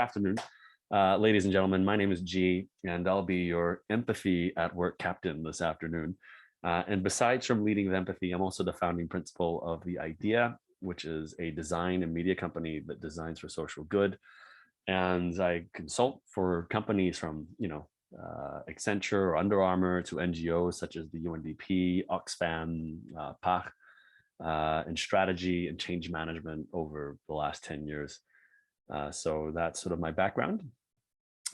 Afternoon, ladies and gentlemen. My name is G, and I'll be your empathy at work captain this afternoon. And besides from leading with empathy, I'm also the founding principal of The Idea, which is a design and media company that designs for social good. And I consult for companies from, Accenture or Under Armour to NGOs such as the UNDP, Oxfam, PAC, in strategy and change management over the last 10 years. So that's sort of my background.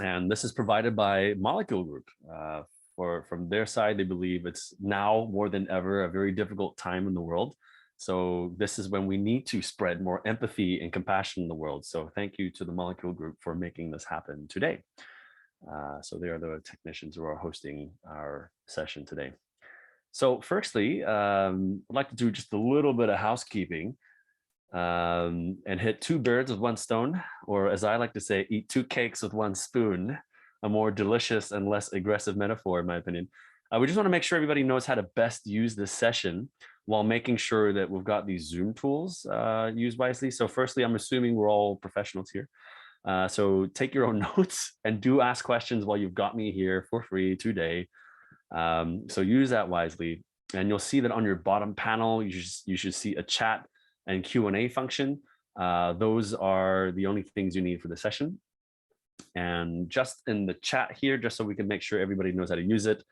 And this is provided by Molecule Group. From their side, they believe it's now more than ever a very difficult time in the world. So this is when we need to spread more empathy and compassion in the world. So thank you to the Molecule Group for making this happen today. So they are the technicians who are hosting our session today. So firstly, I'd like to do just a little bit of housekeeping and hit two birds with one stone, or as I like to say, eat two cakes with one spoon, a more delicious and less aggressive metaphor, in my opinion. We just want to make sure everybody knows how to best use this session while making sure that we've got these Zoom tools used wisely. So firstly, I'm assuming we're all professionals here. So take your own notes and do ask questions while you've got me here for free today. So use that wisely. And you'll see that on your bottom panel, you should see a chat and Q&A function. Those are the only things you need for the session. And just in the chat here, just so we can make sure everybody knows how to use it,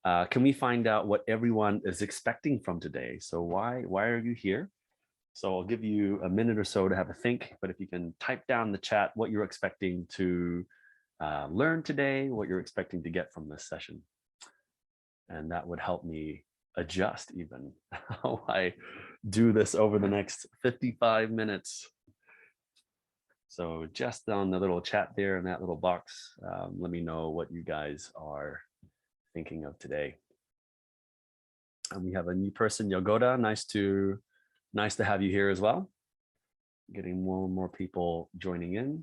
can we find out what everyone is expecting from today? So why are you here? So I'll give you a minute or so to have a think, but if you can type down in the chat what you're expecting to learn today, what you're expecting to get from this session. And that would help me adjust even how I do this over the next 55 minutes. So just on the little chat there in that little box, let me know what you guys are thinking of today. And we have a new person, Yogoda. Nice to have you here as well. Getting more and more people joining in.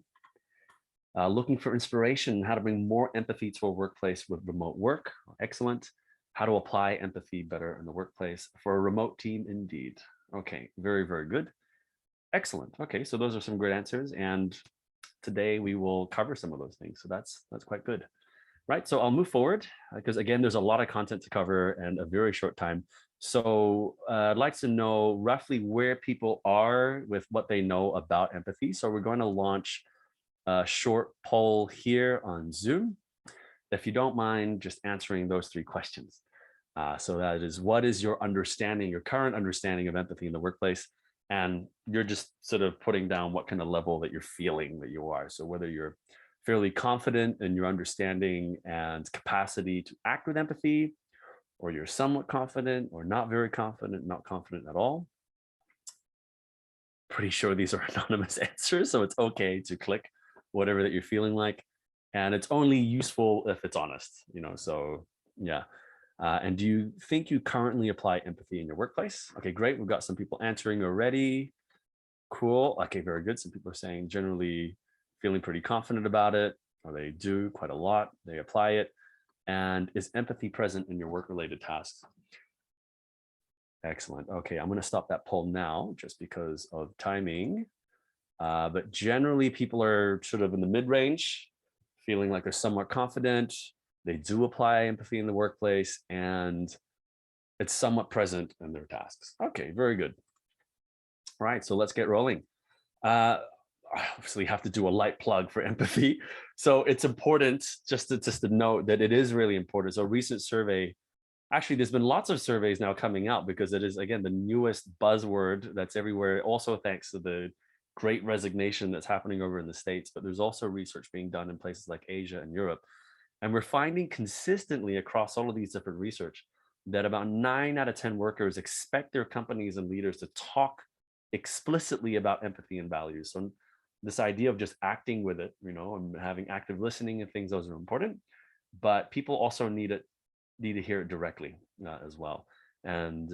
Looking for inspiration, how to bring more empathy to a workplace with remote work. Excellent. How to apply empathy better in the workplace for a remote team, indeed. Okay, very, very good. Excellent. Okay, so those are some great answers. And today we will cover some of those things. So that's quite good. Right, so I'll move forward because again, there's a lot of content to cover and a very short time. So I'd like to know roughly where people are with what they know about empathy. So we're going to launch a short poll here on Zoom. If you don't mind just answering those three questions. So that is, what is your understanding, your current understanding of empathy in the workplace? And you're just sort of putting down what kind of level that you're feeling that you are. So whether you're fairly confident in your understanding and capacity to act with empathy, or you're somewhat confident or not very confident, not confident at all. Pretty sure these are anonymous answers, so it's okay to click whatever that you're feeling like. And it's only useful if it's honest, so yeah. And do you think you currently apply empathy in your workplace? Okay, great. We've got some people answering already. Cool. Okay, very good. Some people are saying generally feeling pretty confident about it, or they do quite a lot. They apply it. And is empathy present in your work-related tasks? Excellent. Okay, I'm going to stop that poll now just because of timing. But generally, people are sort of in the mid-range, feeling like they're somewhat confident. They do apply empathy in the workplace, and it's somewhat present in their tasks. Okay, very good. All right, so let's get rolling. Obviously have to do a light plug for empathy. So it's important just to note that it is really important. So a recent survey, actually there's been lots of surveys now coming out because it is, again, the newest buzzword that's everywhere, also thanks to the great resignation that's happening over in the States, but there's also research being done in places like Asia and Europe. And we're finding consistently across all of these different research that about 9 out of 10 workers expect their companies and leaders to talk explicitly about empathy and values. So this idea of just acting with it, and having active listening and things, those are important, but people also need to hear it directly as well. And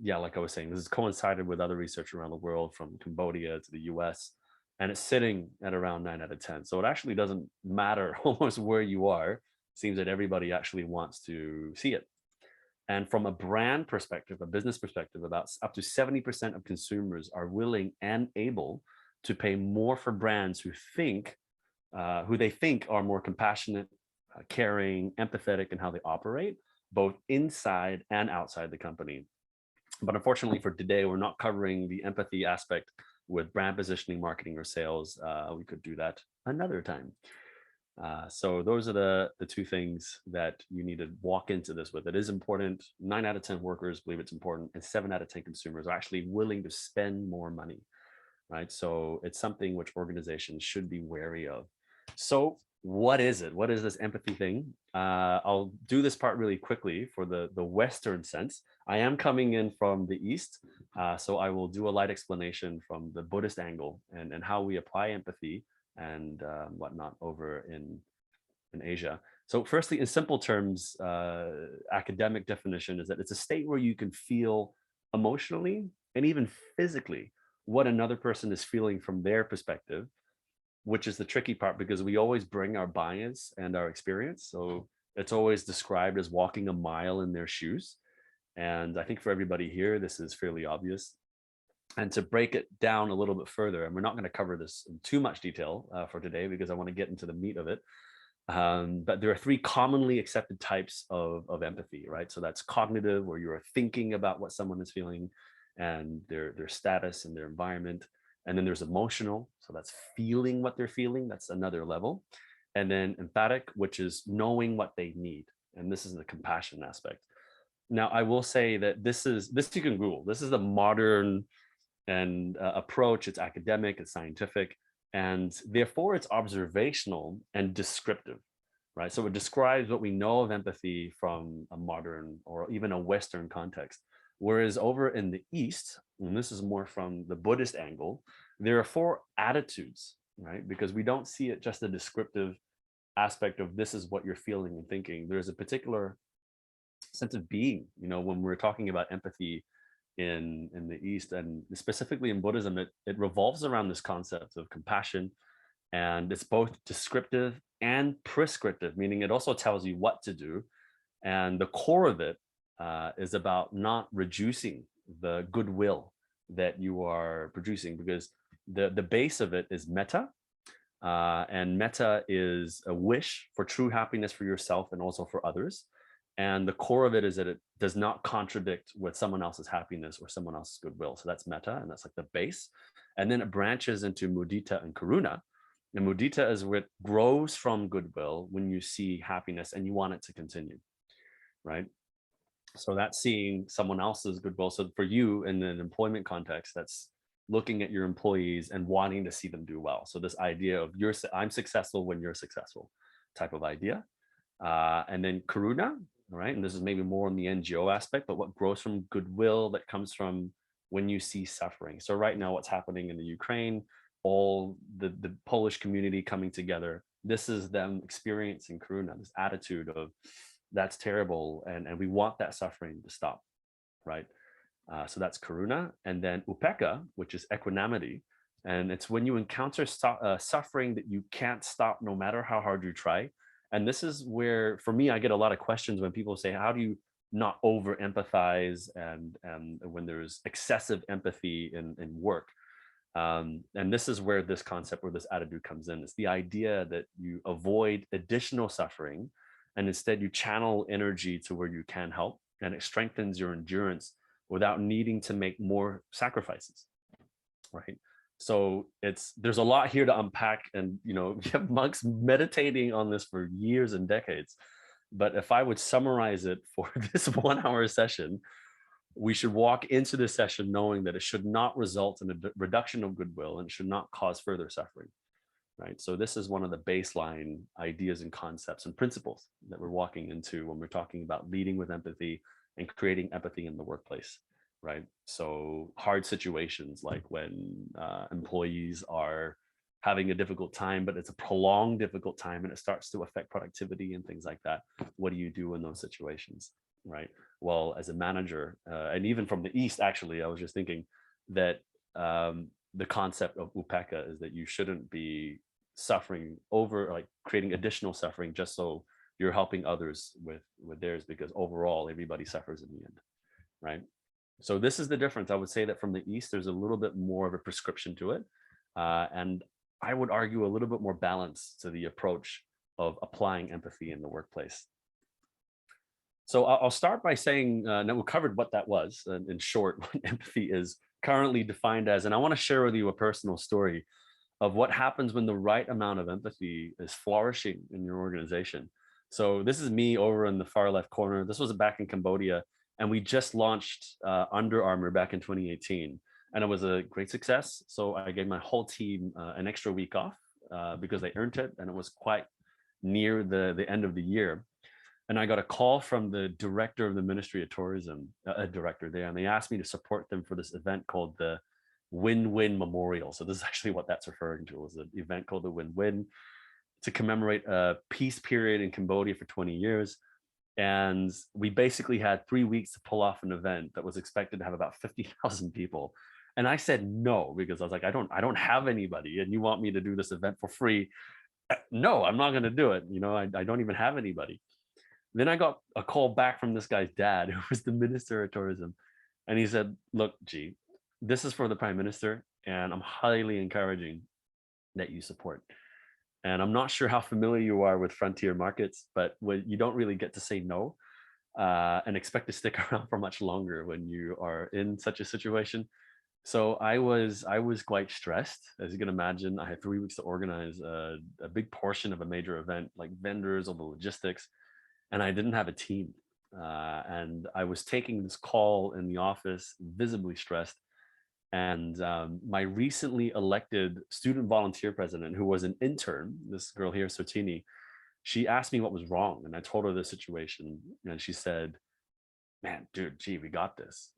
yeah, like I was saying, this has coincided with other research around the world, from Cambodia to the US, and it's sitting at around 9 out of 10. So it actually doesn't matter almost where you are. It seems that everybody actually wants to see it. And from a brand perspective, a business perspective, about up to 70% of consumers are willing and able to pay more for brands who think who they think are more compassionate, caring, empathetic in how they operate, both inside and outside the company. But unfortunately for today, we're not covering the empathy aspect with brand positioning, marketing, or sales. We could do that another time. So those are the two things that you need to walk into this with. It is important. 9 out of 10 workers believe it's important, and 7 out of 10 consumers are actually willing to spend more money, right? So it's something which organizations should be wary of. So what is it? What is this empathy thing? I'll do this part really quickly for the Western sense. I am coming in from the East, so I will do a light explanation from the Buddhist angle and how we apply empathy and whatnot over in Asia. So firstly, in simple terms, academic definition is that it's a state where you can feel emotionally and even physically what another person is feeling from their perspective, which is the tricky part because we always bring our bias and our experience. So it's always described as walking a mile in their shoes. And I think for everybody here, this is fairly obvious. And to break it down a little bit further, and we're not going to cover this in too much detail for today because I want to get into the meat of it. But there are 3 commonly accepted types of empathy, right? So that's cognitive, where you're thinking about what someone is feeling and their status and their environment. And then there's emotional, so that's feeling what they're feeling. That's another level. And then emphatic, which is knowing what they need. And this is the compassion aspect. Now, I will say that this you can Google. This is the modern and approach. It's academic, it's scientific, and therefore it's observational and descriptive, right? So it describes what we know of empathy from a modern or even a Western context. Whereas over in the East, and this is more from the Buddhist angle, there are 4 attitudes, right? Because we don't see it just a descriptive aspect of this is what you're feeling and thinking. There's a particular sense of being, when we're talking about empathy in the East, and specifically in Buddhism, it revolves around this concept of compassion, and it's both descriptive and prescriptive, meaning it also tells you what to do. And the core of it is about not reducing the goodwill that you are producing, because the base of it is metta, and metta is a wish for true happiness for yourself and also for others. And the core of it is that it does not contradict with someone else's happiness or someone else's goodwill. So that's metta, and that's like the base. And then it branches into mudita and karuna. And mudita is what grows from goodwill when you see happiness and you want it to continue, right? So that's seeing someone else's goodwill. So for you in an employment context, that's looking at your employees and wanting to see them do well. So this idea of I'm successful when you're successful type of idea. And then karuna, right? And this is maybe more on the NGO aspect, but what grows from goodwill that comes from when you see suffering. So right now, what's happening in the Ukraine, all the Polish community coming together, this is them experiencing karuna, this attitude of that's terrible, and we want that suffering to stop, right? So that's karuna. And then upekkha, which is equanimity. And it's when you encounter suffering that you can't stop no matter how hard you try. And this is where, for me, I get a lot of questions when people say, how do you not over empathize and when there's excessive empathy in work? And this is where this concept or this attitude comes in. It's the idea that you avoid additional suffering and instead you channel energy to where you can help, and it strengthens your endurance without needing to make more sacrifices, right? So there's a lot here to unpack, and you have monks meditating on this for years and decades. But if I would summarize it for this 1-hour session, we should walk into this session knowing that it should not result in a reduction of goodwill and it should not cause further suffering, right? So this is one of the baseline ideas and concepts and principles that we're walking into when we're talking about leading with empathy and creating empathy in the workplace, right? So hard situations like when employees are having a difficult time, but it's a prolonged difficult time and it starts to affect productivity and things like that. What do you do in those situations, right? Well, as a manager, and even from the East, actually, I was just thinking that the concept of upekkha is that you shouldn't be suffering over, like creating additional suffering just so you're helping others with theirs, because overall everybody suffers in the end, right? So this is the difference. I would say that from the East, there's a little bit more of a prescription to it. And I would argue, a little bit more balance to the approach of applying empathy in the workplace. So I'll start by saying, now we covered what that was, in short, what empathy is currently defined as. And I want to share with you a personal story of what happens when the right amount of empathy is flourishing in your organization. So this is me over in the far left corner. This was back in Cambodia, and we just launched Under Armour back in 2018, and it was a great success. So I gave my whole team an extra week off because they earned it, and it was quite near the end of the year. And I got a call from the director of the Ministry of Tourism, a director there, and they asked me to support them for this event called the Win-Win Memorial. So this is actually what that's referring to. It was an event called the Win-Win to commemorate a peace period in Cambodia for 20 years. And we basically had 3 weeks to pull off an event that was expected to have about 50,000 people. And I said no, because I was like, I don't have anybody, and you want me to do this event for free? No, I'm not going to do it. I don't even have anybody. Then I got a call back from this guy's dad, who was the Minister of Tourism. And he said, look, G, this is for the Prime Minister, and I'm highly encouraging that you support. And I'm not sure how familiar you are with frontier markets, but when you don't really get to say no and expect to stick around for much longer when you are in such a situation. So I was quite stressed, as you can imagine. I had 3 weeks to organize a big portion of a major event, like vendors, all the logistics, and I didn't have a team. And I was taking this call in the office, visibly stressed. And my recently elected student volunteer president, who was an intern, this girl here, Sotini, she asked me what was wrong. And I told her the situation. And she said, man, dude, gee, we got this,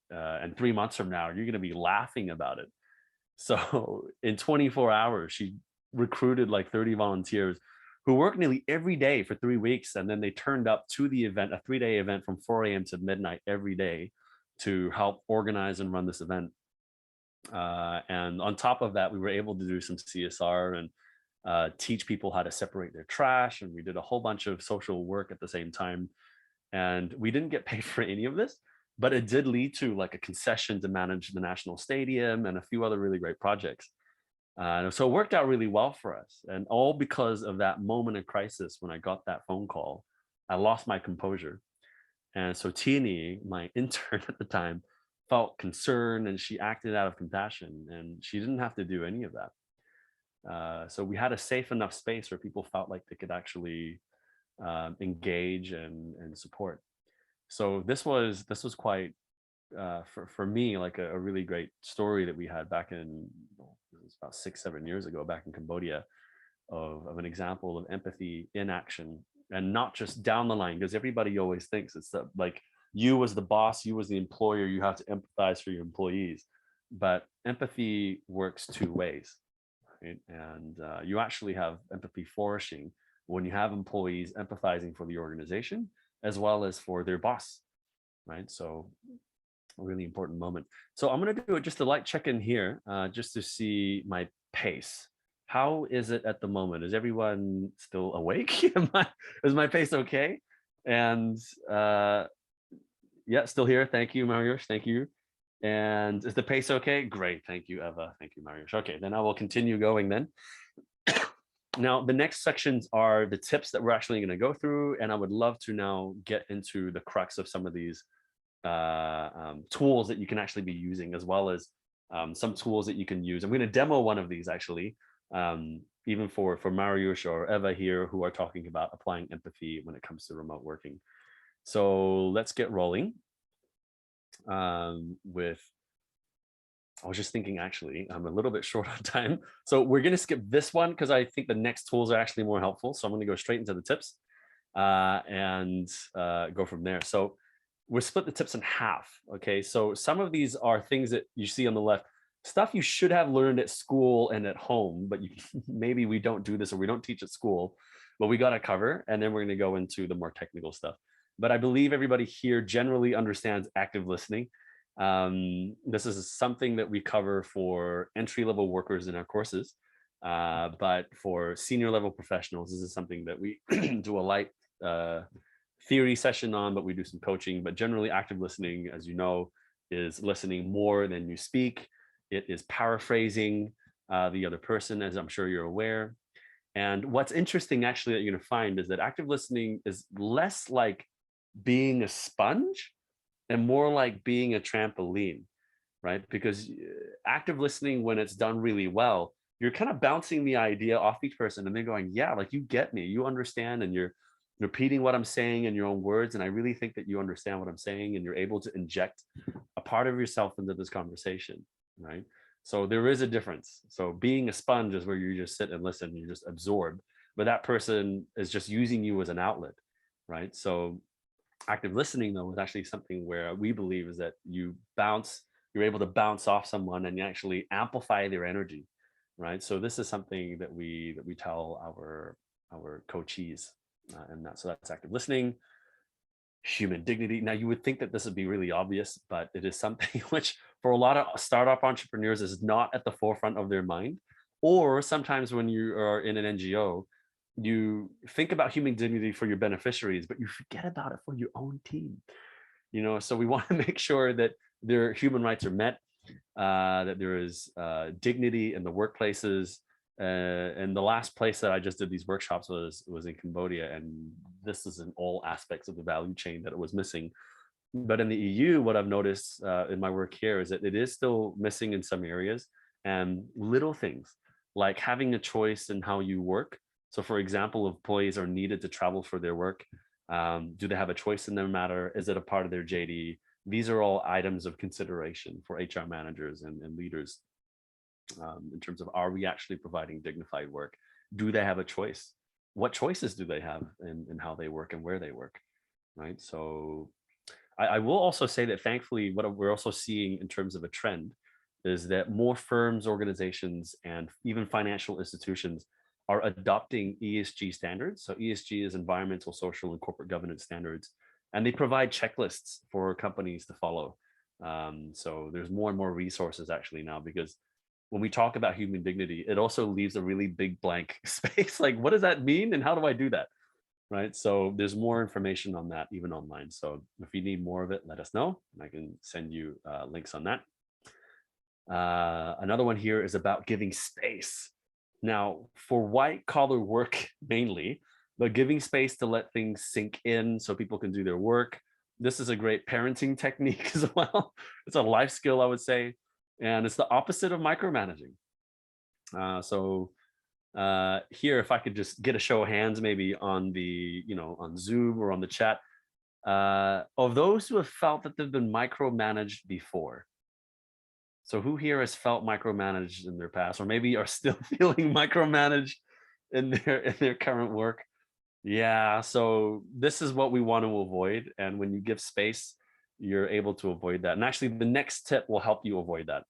and 3 months from now, you're going to be laughing about it. So in 24 hours, she recruited like 30 volunteers who worked nearly every day for 3 weeks. And then they turned up to the event, a 3-day event from 4 a.m. to midnight every day to help organize and run this event. And on top of that, we were able to do some CSR and teach people how to separate their trash. And we did a whole bunch of social work at the same time. And we didn't get paid for any of this, but it did lead to like a concession to manage the National Stadium and a few other really great projects. So it worked out really well for us. And all because of that moment of crisis when I got that phone call, I lost my composure. And so Tini, my intern at the time, felt concerned, and she acted out of compassion, and she didn't have to do any of that. So we had a safe enough space where people felt like they could actually engage and support. So this was quite for me like a really great story that we had back in, it was about 6-7 years ago, back in Cambodia, of an example of empathy in action, and not just down the line, because everybody always thinks it's like you as the boss, you as the employer, you have to empathize for your employees, but empathy works 2 ways, right? And you actually have empathy flourishing when you have employees empathizing for the organization as well as for their boss, right? So a really important moment. So I'm going to do just a light check-in here, just to see my pace. How is it at the moment? Is everyone still awake? Is my pace okay? And yeah, still here. Thank you, Mariusz. Thank you. And is the pace okay? Great. Thank you, Eva. Thank you, Mariusz. Okay, then I will continue going then. Now, the next sections are the tips that we're actually going to go through, and I would love to now get into the crux of some of these tools that you can actually be using, as well as some tools that you can use. I'm going to demo one of these actually, even for Mariusz or Eva here, who are talking about applying empathy when it comes to remote working. So let's get rolling with, I was just thinking, actually, I'm a little bit short on time. So we're going to skip this one because I think the next tools are actually more helpful. So I'm going to go straight into the tips and go from there. So we'll split the tips in half. Okay. So some of these are things that you see on the left, stuff you should have learned at school and at home, but maybe we don't do this or we don't teach at school, but we got to cover. And then we're going to go into the more technical stuff. But I believe everybody here generally understands active listening. This is something that we cover for entry-level workers in our courses, but for senior level professionals, this is something that we do a light theory session on, but we do some coaching. But generally, active listening, as you know, is listening more than you speak. It is paraphrasing. the other person, as I'm sure you're aware. And what's interesting actually that you're going to find is that active listening is less like being a sponge and more like being a trampoline, right? Because active listening, when it's done really well, you're kind of bouncing the idea off each person and they're going, yeah, like you get me, you understand, and you're repeating what I'm saying in your own words. And I really think that you understand what I'm saying, and you're able to inject a part of yourself into this conversation, right? So there is a difference. So being a sponge is where you just sit and listen, you just absorb, but that person is just using you as an outlet, right? So active listening, though, is actually something where we believe is that you're able to bounce off someone and you actually amplify their energy, right? So this is something that we tell our coachees, and that so that's active listening. Human dignity. Now, you would think that this would be really obvious, but it is something which, for a lot of startup entrepreneurs, is not at the forefront of their mind. Or sometimes when you are in an NGO, you think about human dignity for your beneficiaries, but you forget about it for your own team. So we want to make sure that their human rights are met, that there is dignity in the workplaces. And the last place that I just did these workshops was in Cambodia, and this is in all aspects of the value chain that it was missing. But in the EU, what I've noticed in my work here is that it is still missing in some areas, and little things like having a choice in how you work. So, for example, employees are needed to travel for their work. Do they have a choice in their matter? Is it a part of their JD? These are all items of consideration for HR managers and leaders, in terms of, are we actually providing dignified work? Do they have a choice? What choices do they have in how they work and where they work? Right. So I will also say that thankfully, what we're also seeing in terms of a trend is that more firms, organizations, and even financial institutions are adopting ESG standards. So ESG is environmental, social, and corporate governance standards, and they provide checklists for companies to follow. So there's more and more resources actually now, because when we talk about human dignity, it also leaves a really big blank space. Like, what does that mean, and how do I do that? Right. So there's more information on that even online. So if you need more of it, let us know. I can send you links on that. Another one here is about giving space. Now, for white collar work mainly, but giving space to let things sink in so people can do their work. This is a great parenting technique as well. It's a life skill, I would say. And it's the opposite of micromanaging. So here, if I could just get a show of hands, maybe on on Zoom or on the chat, of those who have felt that they've been micromanaged before. So who here has felt micromanaged in their past, or maybe are still feeling micromanaged in their current work? Yeah, so this is what we want to avoid. And when you give space, you're able to avoid that. And actually, the next tip will help you avoid that.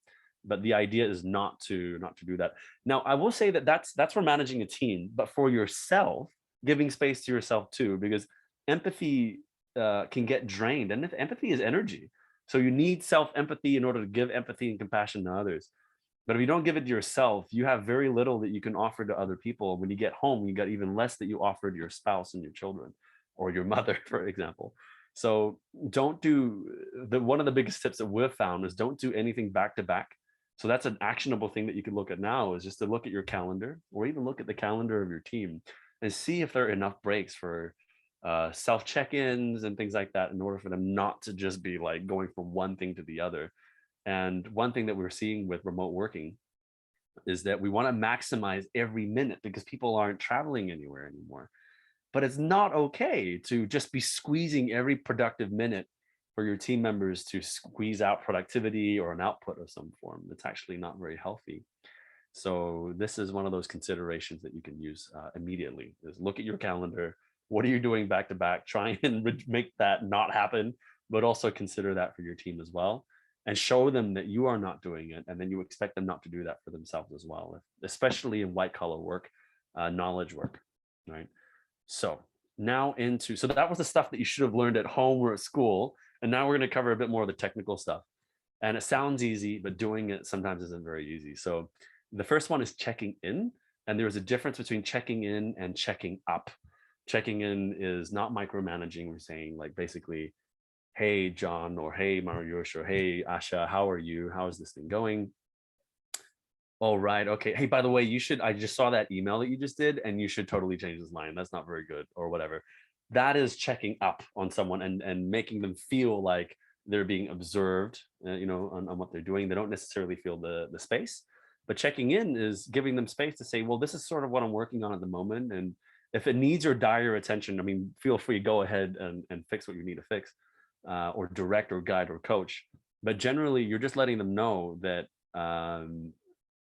But the idea is not to do that. Now, I will say that that's for managing a team, but for yourself, giving space to yourself too, because empathy can get drained, and if empathy is energy, so you need self empathy in order to give empathy and compassion to others. But if you don't give it to yourself, you have very little that you can offer to other people. When you get home, you got even less that you offer to your spouse and your children, or your mother, for example. So don't do one of the biggest tips that we've found is don't do anything back to back. So that's an actionable thing that you can look at now, is just to look at your calendar, or even look at the calendar of your team, and see if there are enough breaks for self check-ins and things like that, in order for them not to just be like going from one thing to the other. And one thing that we're seeing with remote working is that we want to maximize every minute, because people aren't traveling anywhere anymore. But it's not okay to just be squeezing every productive minute for your team members to squeeze out productivity or an output of some form. It's actually not very healthy. So this is one of those considerations that you can use immediately, is look at your calendar. What are you doing back to back? Try and make that not happen, but also consider that for your team as well, and show them that you are not doing it. And then you expect them not to do that for themselves as well, especially in white collar work, knowledge work, right? So so that was the stuff that you should have learned at home or at school. And now we're going to cover a bit more of the technical stuff. And it sounds easy, but doing it sometimes isn't very easy. So the first one is checking in. And there's a difference between checking in and checking up. Checking in is not micromanaging. We're saying, like, basically, hey, John, or hey, Mariusz, or hey, Asha, how are you? How is this thing going? Oh, right. Okay. Hey, by the way, I just saw that email that you just did, and you should totally change this line. That's not very good, or whatever. That is checking up on someone and making them feel like they're being observed, on what they're doing. They don't necessarily feel the space, but checking in is giving them space to say, well, this is sort of what I'm working on at the moment. And if it needs your dire attention, I mean, feel free, go ahead and fix what you need to fix, or direct or guide or coach. But generally, you're just letting them know that,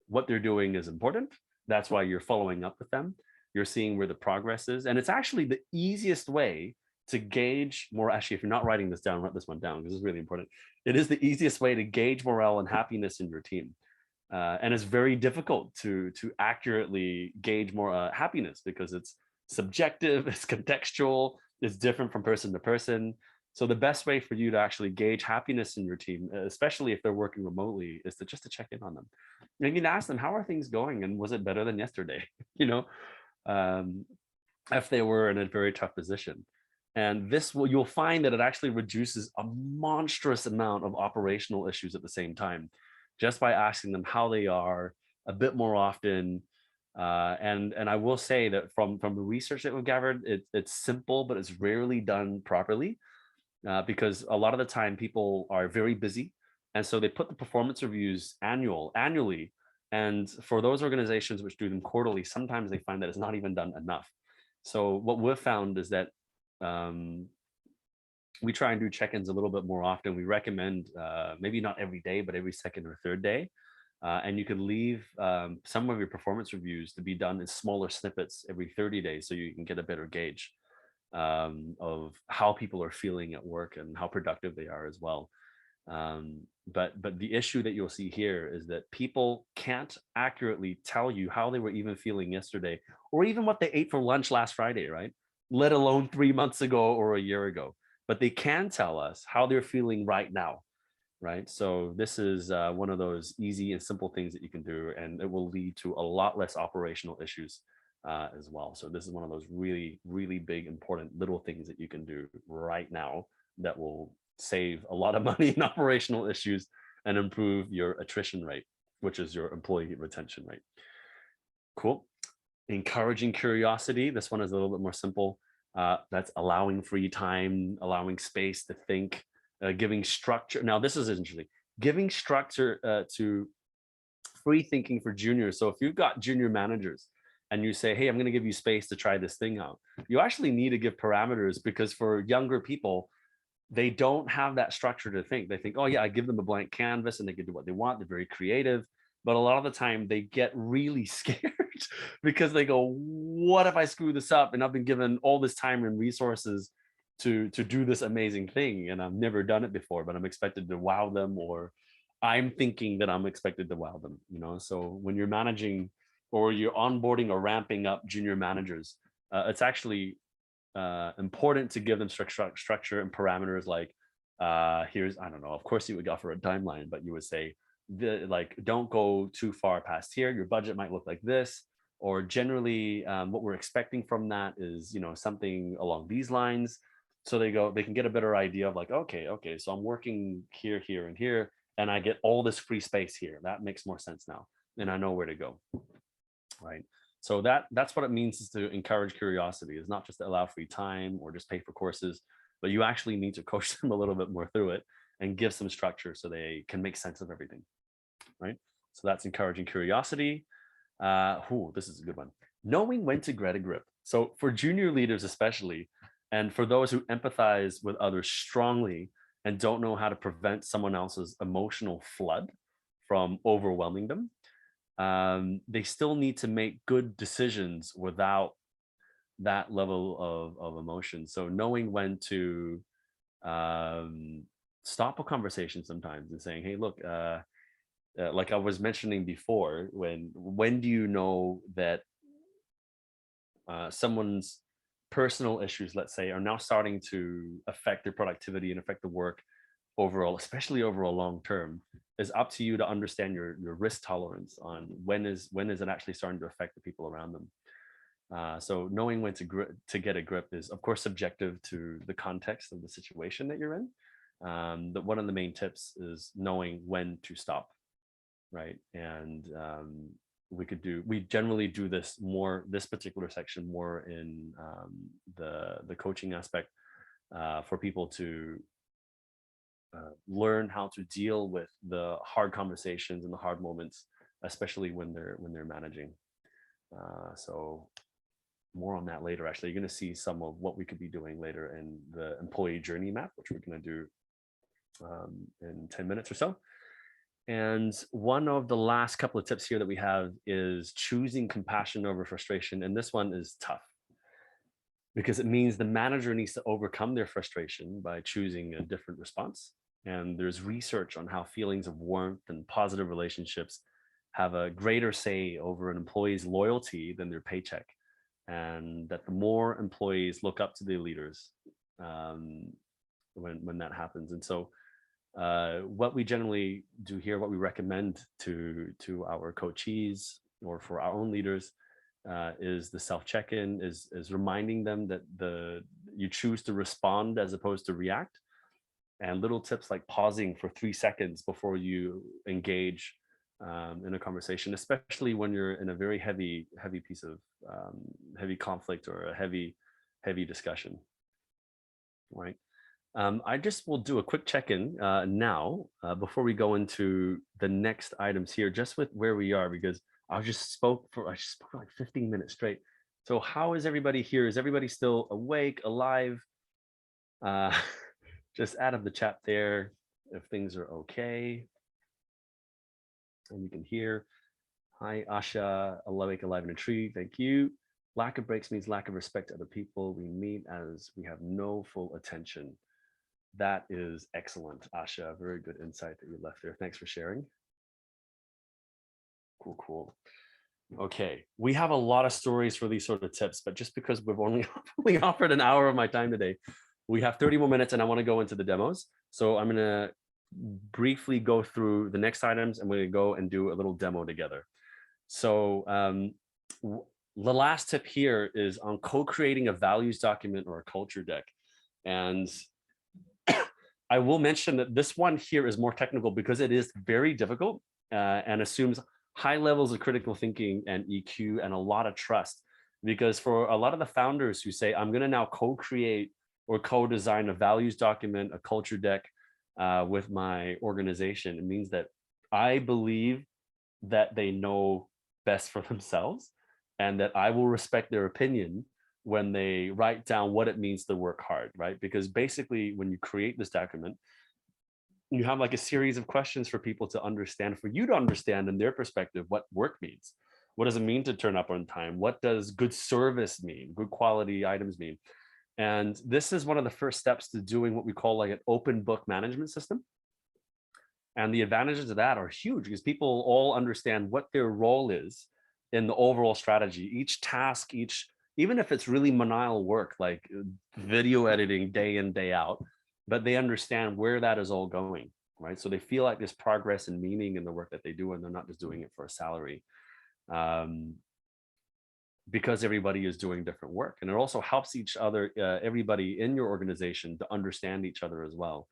what they're doing is important. That's why you're following up with them. You're seeing where the progress is. And it's actually the easiest way to gauge more. Actually, if you're not writing this down, write this one down because it's really important. It is the easiest way to gauge morale and happiness in your team. And it's very difficult to accurately gauge more happiness because it's subjective, it's contextual, it's different from person to person. So the best way for you to actually gauge happiness in your team, especially if they're working remotely, is to just to check in on them. And you can ask them, how are things going? And was it better than yesterday? you know, um, if they were in a very tough position. And you'll find that it actually reduces a monstrous amount of operational issues at the same time, just by asking them how they are a bit more often. And I will say that from the research that we've gathered, it's simple, but it's rarely done properly, because a lot of the time people are very busy, and so they put the performance reviews annually. And for those organizations which do them quarterly, sometimes they find that it's not even done enough. So what we've found is that, um, we try and do check-ins a little bit more often. We recommend, maybe not every day, but every second or third day. And you could leave, some of your performance reviews to be done in smaller snippets every 30 days so you can get a better gauge, of how people are feeling at work and how productive they are as well. But the issue that you'll see here is that people can't accurately tell you how they were even feeling yesterday, or even what they ate for lunch last Friday, right? Let alone 3 months ago or a year ago. But they can tell us how they're feeling right now, right? So this is, one of those easy and simple things that you can do, and it will lead to a lot less operational issues, as well. So this is one of those really, really big, important little things that you can do right now that will save a lot of money in operational issues and improve your attrition rate, which is your employee retention rate. Cool. Encouraging curiosity. This one is a little bit more simple. That's allowing free time, allowing space to think, giving structure. Now, this is interesting. Giving structure, to free thinking for juniors. So if you've got junior managers and you say, hey, I'm going to give you space to try this thing out, you actually need to give parameters, because for younger people, they don't have that structure to think. They think, oh yeah, I give them a blank canvas and they can do what they want. They're very creative. But a lot of the time they get really scared because they go, what if I screw this up? And I've been given all this time and resources to do this amazing thing, and I've never done it before, but I'm expected to wow them, or I'm thinking that I'm expected to wow them. So when you're managing or you're onboarding or ramping up junior managers, it's actually, important to give them structure and parameters, like, here's, I don't know, of course you would offer a timeline, but you would say, like, don't go too far past here, your budget might look like this, or generally, what we're expecting from that is, something along these lines. So they can get a better idea of, like, okay, so I'm working here and here, and I get all this free space here. That makes more sense now, and I know where to go, right? So that's what it means, is to encourage curiosity. Is not just to allow free time or just pay for courses, but you actually need to coach them a little bit more through it and give some structure so they can make sense of everything, right? So that's encouraging curiosity. This is a good one. Knowing when to get a grip. So for junior leaders especially, and for those who empathize with others strongly and don't know how to prevent someone else's emotional flood from overwhelming them, they still need to make good decisions without that level of emotion. So knowing when to, um, stop a conversation sometimes and saying, hey, look, like I was mentioning before, when do you know that, someone's personal issues, let's say, are now starting to affect their productivity and affect the work overall, especially over a long term? Is up to you to understand your risk tolerance on when is it actually starting to affect the people around them. So knowing when to get a grip is, of course, subjective to the context of the situation that you're in. But one of the main tips is knowing when to stop, right? And we generally do this particular section more in the coaching aspect, for people to learn how to deal with the hard conversations and the hard moments, especially when they're managing. So more on that later. Actually, you're going to see some of what we could be doing later in the employee journey map, which we're going to do in 10 minutes or so. And one of the last couple of tips here that we have is choosing compassion over frustration. And this one is tough because it means the manager needs to overcome their frustration by choosing a different response. And there's research on how feelings of warmth and positive relationships have a greater say over an employee's loyalty than their paycheck. And that the more employees look up to their leaders, when that happens. And so what we generally do here, what we recommend to our coachees or for our own leaders, is the self check-in, is reminding them that you choose to respond as opposed to react, and little tips like pausing for 3 seconds before you engage in a conversation, especially when you're in a very heavy piece of heavy conflict or a heavy discussion, right? I just will do a quick check-in now before we go into the next items here, just with where we are, because I just spoke for like 15 minutes straight. So how is everybody here? Is everybody still awake, alive? Just out of the chat there if things are okay. And you can hear. Hi, Asha, awake, alive in a tree. Thank you. Lack of breaks means lack of respect to other people. We meet as we have no full attention. That is excellent, Asha. Very good insight that you left there. Thanks for sharing. Cool. Okay, we have a lot of stories for these sort of tips, but just because we've only offered an hour of my time today, we have 30 more minutes and I want to go into the demos. So I'm going to briefly go through the next items and we're going to go and do a little demo together. So the last tip here is on co-creating a values document or a culture deck. And I will mention that this one here is more technical because it is very difficult and assumes high levels of critical thinking and EQ and a lot of trust. Because for a lot of the founders who say, I'm going to now co-create or co-design a values document, a culture deck with my organization, it means that I believe that they know best for themselves and that I will respect their opinion when they write down what it means to work hard, right? Because basically when you create this document, you have like a series of questions for people to understand, for you to understand in their perspective what work means. What does it mean to turn up on time? What does good service mean? Good quality items mean? And this is one of the first steps to doing what we call like an open book management system. And the advantages of that are huge because people all understand what their role is in the overall strategy. Each task, even if it's really menial work, like video editing day in, day out, but they understand where that is all going, right? So they feel like there's progress and meaning in the work that they do, and they're not just doing it for a salary. Because everybody is doing different work. And it also helps everybody in your organization to understand each other as well,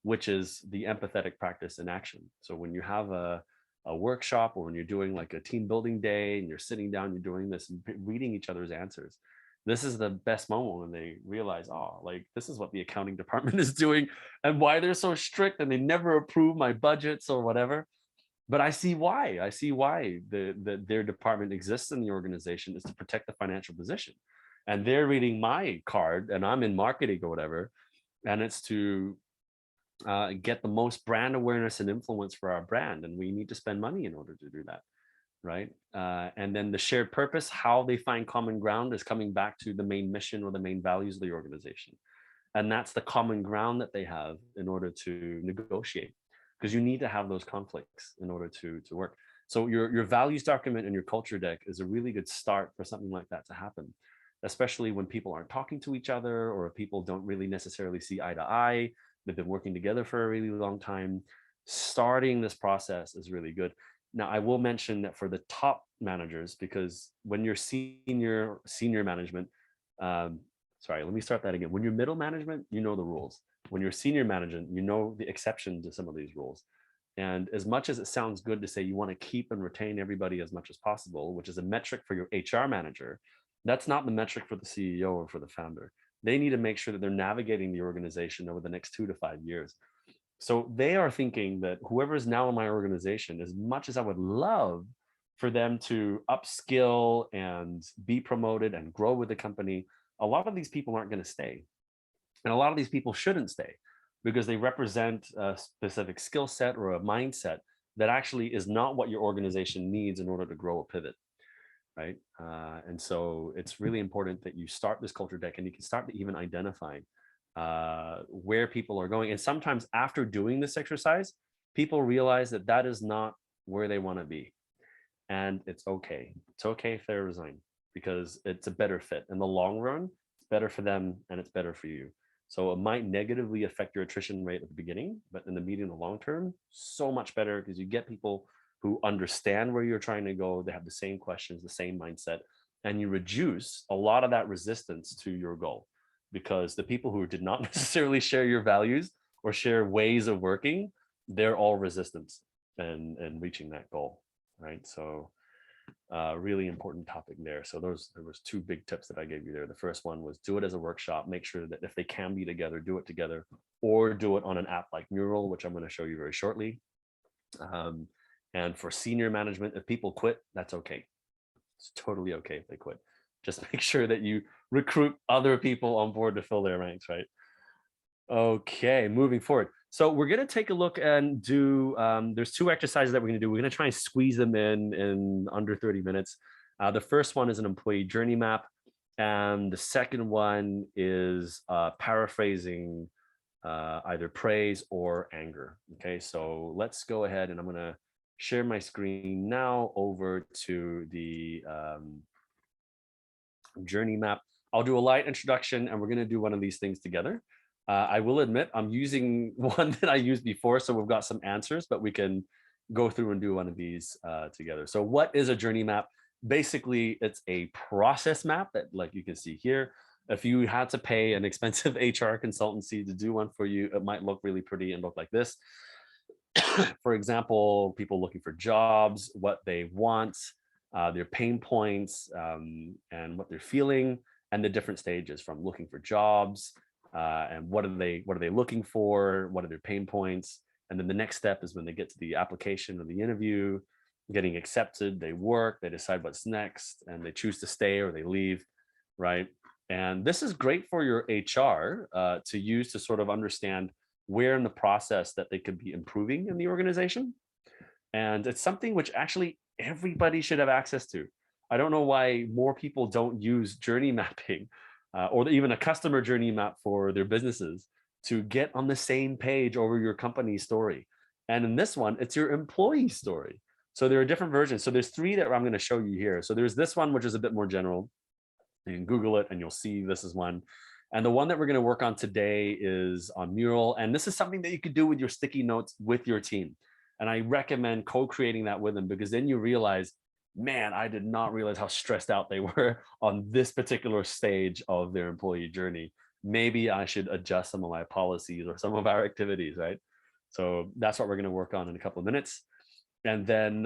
which is the empathetic practice in action. So when you have a workshop or when you're doing like a team building day and you're sitting down, you're doing this and reading each other's answers, this is the best moment when they realize, oh, like this is what the accounting department is doing and why they're so strict and they never approve my budgets or whatever. But I see why. I see why their department exists in the organization is to protect the financial position. And they're reading my card and I'm in marketing or whatever. And it's to get the most brand awareness and influence for our brand. And we need to spend money in order to do that. Right. And then the shared purpose, how they find common ground is coming back to the main mission or the main values of the organization. And that's the common ground that they have in order to negotiate, because you need to have those conflicts in order to work. So your values document and your culture deck is a really good start for something like that to happen, especially when people aren't talking to each other or people don't really necessarily see eye to eye. They've been working together for a really long time. Starting this process is really good. Now, I will mention that for the top managers, because when you're senior management, sorry, let me start that again. When you're middle management, you know the rules. When you're senior management, you know the exception to some of these rules. And as much as it sounds good to say you want to keep and retain everybody as much as possible, which is a metric for your HR manager, that's not the metric for the CEO or for the founder. They need to make sure that they're navigating the organization over the next 2 to 5 years. So they are thinking that whoever is now in my organization, as much as I would love for them to upskill and be promoted and grow with the company, a lot of these people aren't going to stay. And a lot of these people shouldn't stay because they represent a specific skill set or a mindset that actually is not what your organization needs in order to grow a pivot. Right. And so it's really important that you start this culture deck and you can start to even identify where people are going. And sometimes after doing this exercise, people realize that that is not where they want to be. And it's okay. It's okay if they resign because it's a better fit. In the long run, it's better for them and it's better for you. So it might negatively affect your attrition rate at the beginning, but in the medium and long term, so much better because you get people who understand where you're trying to go. They have the same questions, the same mindset, and you reduce a lot of that resistance to your goal because the people who did not necessarily share your values or share ways of working, they're all resistance and reaching that goal. Right. So really important topic there. So there was two big tips that I gave you there. The first one was do it as a workshop. Make sure that if they can be together, do it together, or do it on an app like Mural, which I'm going to show you very shortly. And for senior management, if people quit, that's okay. It's totally okay if they quit. Just make sure that you recruit other people on board to fill their ranks, right? Okay, moving forward. So we're going to take a look and do, there's two exercises that we're going to do. We're going to try and squeeze them in under 30 minutes. The first one is an employee journey map. And the second one is paraphrasing either praise or anger. Okay, so let's go ahead and I'm going to share my screen now over to the journey map. I'll do a light introduction and we're going to do one of these things together. I will admit I'm using one that I used before, so we've got some answers, but we can go through and do one of these together. So what is a journey map? Basically, it's a process map that, like you can see here, if you had to pay an expensive HR consultancy to do one for you, it might look really pretty and look like this. For example, people looking for jobs, what they want, their pain points, and what they're feeling, and the different stages from looking for jobs, and what are they looking for, what are their pain points, and then the next step is when they get to the application or the interview, getting accepted, they work, they decide what's next, and they choose to stay or they leave, right? And this is great for your HR to use to sort of understand where in the process that they could be improving in the organization. And it's something which actually everybody should have access to. I don't know why more people don't use journey mapping or even a customer journey map for their businesses to get on the same page over your company's story. And in this one, it's your employee story. So there are different versions. So there's three that I'm going to show you here. So there's this one, which is a bit more general. You can Google it and you'll see this is one. And the one that we're going to work on today is on Mural. And this is something that you could do with your sticky notes with your team. And I recommend co-creating that with them because then you realize, man, I did not realize how stressed out they were on this particular stage of their employee journey. Maybe I should adjust some of my policies or some of our activities, right? So that's what we're going to work on in a couple of minutes. And then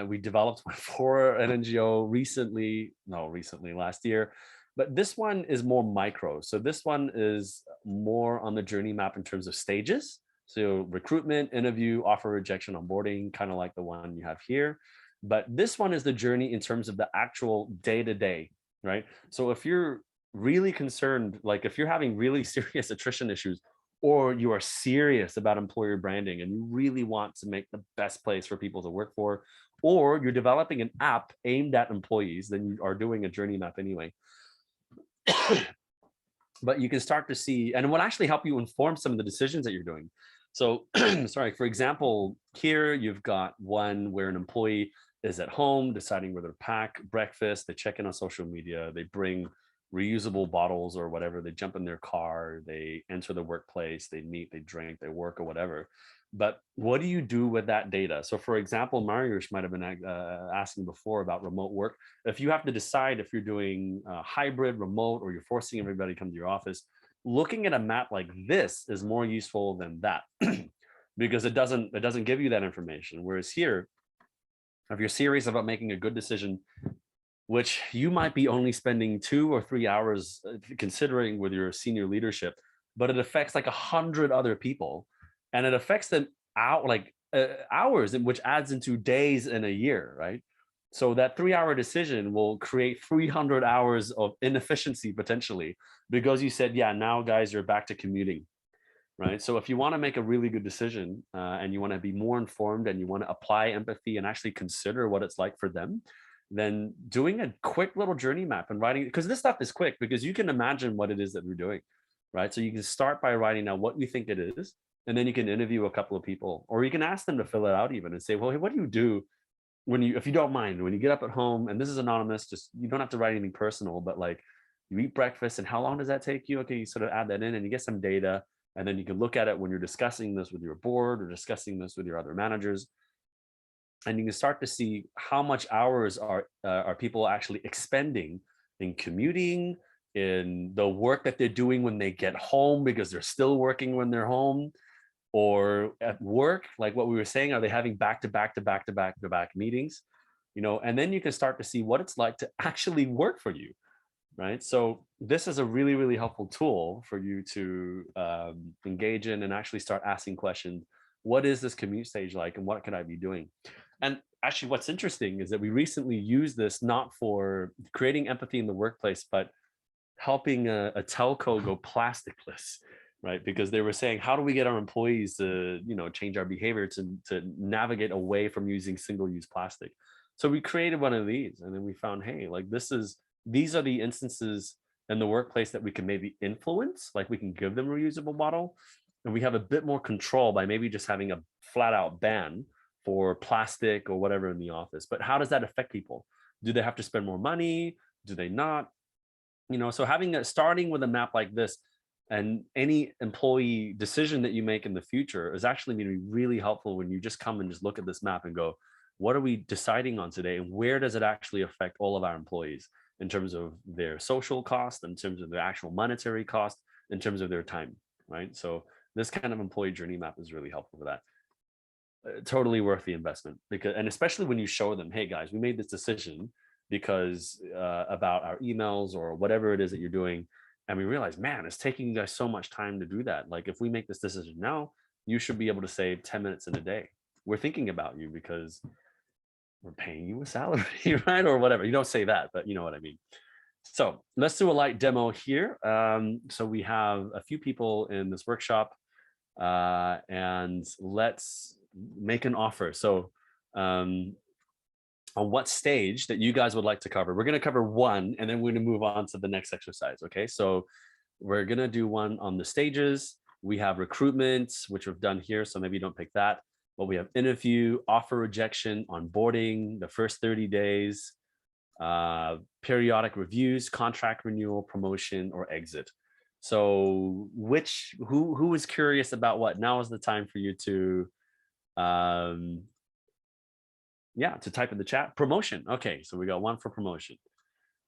we developed one for an NGO recently, last year. But this one is more micro. So this one is more on the journey map in terms of stages. So recruitment, interview, offer, rejection, onboarding, kind of like the one you have here. But this one is the journey in terms of the actual day-to-day, right? So if you're really concerned, like if you're having really serious attrition issues, or you are serious about employer branding and you really want to make the best place for people to work for, or you're developing an app aimed at employees, then you are doing a journey map anyway. But you can start to see, and it will actually help you inform some of the decisions that you're doing. So, sorry, for example, here you've got one where an employee is at home deciding whether to pack breakfast, they check in on social media, they bring reusable bottles or whatever, they jump in their car, they enter the workplace, they meet, they drink, they work or whatever. But what do you do with that data? So for example, Mariusz might have been asking before about remote work. If you have to decide if you're doing hybrid, remote, or you're forcing everybody to come to your office, looking at a map like this is more useful than that. because it doesn't give you that information. Whereas here, if you're serious about making a good decision, which you might be only spending 2 or 3 hours considering with your senior leadership, but it affects like 100 other people, and it affects them out like hours, which adds into days in a year, right? So that 3-hour decision will create 300 hours of inefficiency potentially, because you said, yeah, now guys, you're back to commuting, right? So if you want to make a really good decision, and you want to be more informed and you want to apply empathy and actually consider what it's like for them, then doing a quick little journey map and writing, because this stuff is quick because you can imagine what it is that we're doing, right? So you can start by writing down what you think it is, and then you can interview a couple of people, or you can ask them to fill it out even and say, well, hey, what do you do when you, if you don't mind, when you get up at home, and this is anonymous, just, you don't have to write anything personal, but like, you eat breakfast and how long does that take you? Okay, you sort of add that in and you get some data, and then you can look at it when you're discussing this with your board or discussing this with your other managers, and you can start to see how much hours are people actually expending in commuting, in the work that they're doing when they get home because they're still working when they're home, or at work, like what we were saying, are they having back to back to back to back to back meetings, and then you can start to see what it's like to actually work for you, right? So this is a really, really helpful tool for you to engage in and actually start asking questions. What is this commute stage like, and what could I be doing? And actually, what's interesting is that we recently used this not for creating empathy in the workplace, but helping a telco go plasticless, right? Because they were saying, how do we get our employees to, change our behavior to navigate away from using single-use plastic? So we created one of these, and then we found, hey, like these are the instances in the workplace that we can maybe influence, like we can give them a reusable bottle, and we have a bit more control by maybe just having a flat out ban for plastic or whatever in the office. But how does that affect people? Do they have to spend more money? Do they not? So starting with a map like this, and any employee decision that you make in the future is actually going to be really helpful when you just come and just look at this map and go, what are we deciding on today? And where does it actually affect all of our employees in terms of their social cost, in terms of their actual monetary cost, in terms of their time, right? So this kind of employee journey map is really helpful for that. Totally worth the investment, because, and especially when you show them, hey guys, we made this decision because about our emails or whatever it is that you're doing, and we realize, man, it's taking you guys so much time to do that. Like, if we make this decision now, you should be able to save 10 minutes in a day. We're thinking about you because we're paying you a salary, right? Or whatever. You don't say that, but you know what I mean. So let's do a light demo here. So we have a few people in this workshop, and let's make an offer. So on what stage that you guys would like to cover. We're going to cover one, and then we're going to move on to the next exercise. Okay, so we're going to do one on the stages. We have recruitment, which we've done here, so maybe you don't pick that. But we have interview, offer rejection, onboarding, the first 30 days, periodic reviews, contract renewal, promotion, or exit. So who is curious about what? Now is the time for you to to type in the chat. Promotion. Okay, so we got one for promotion.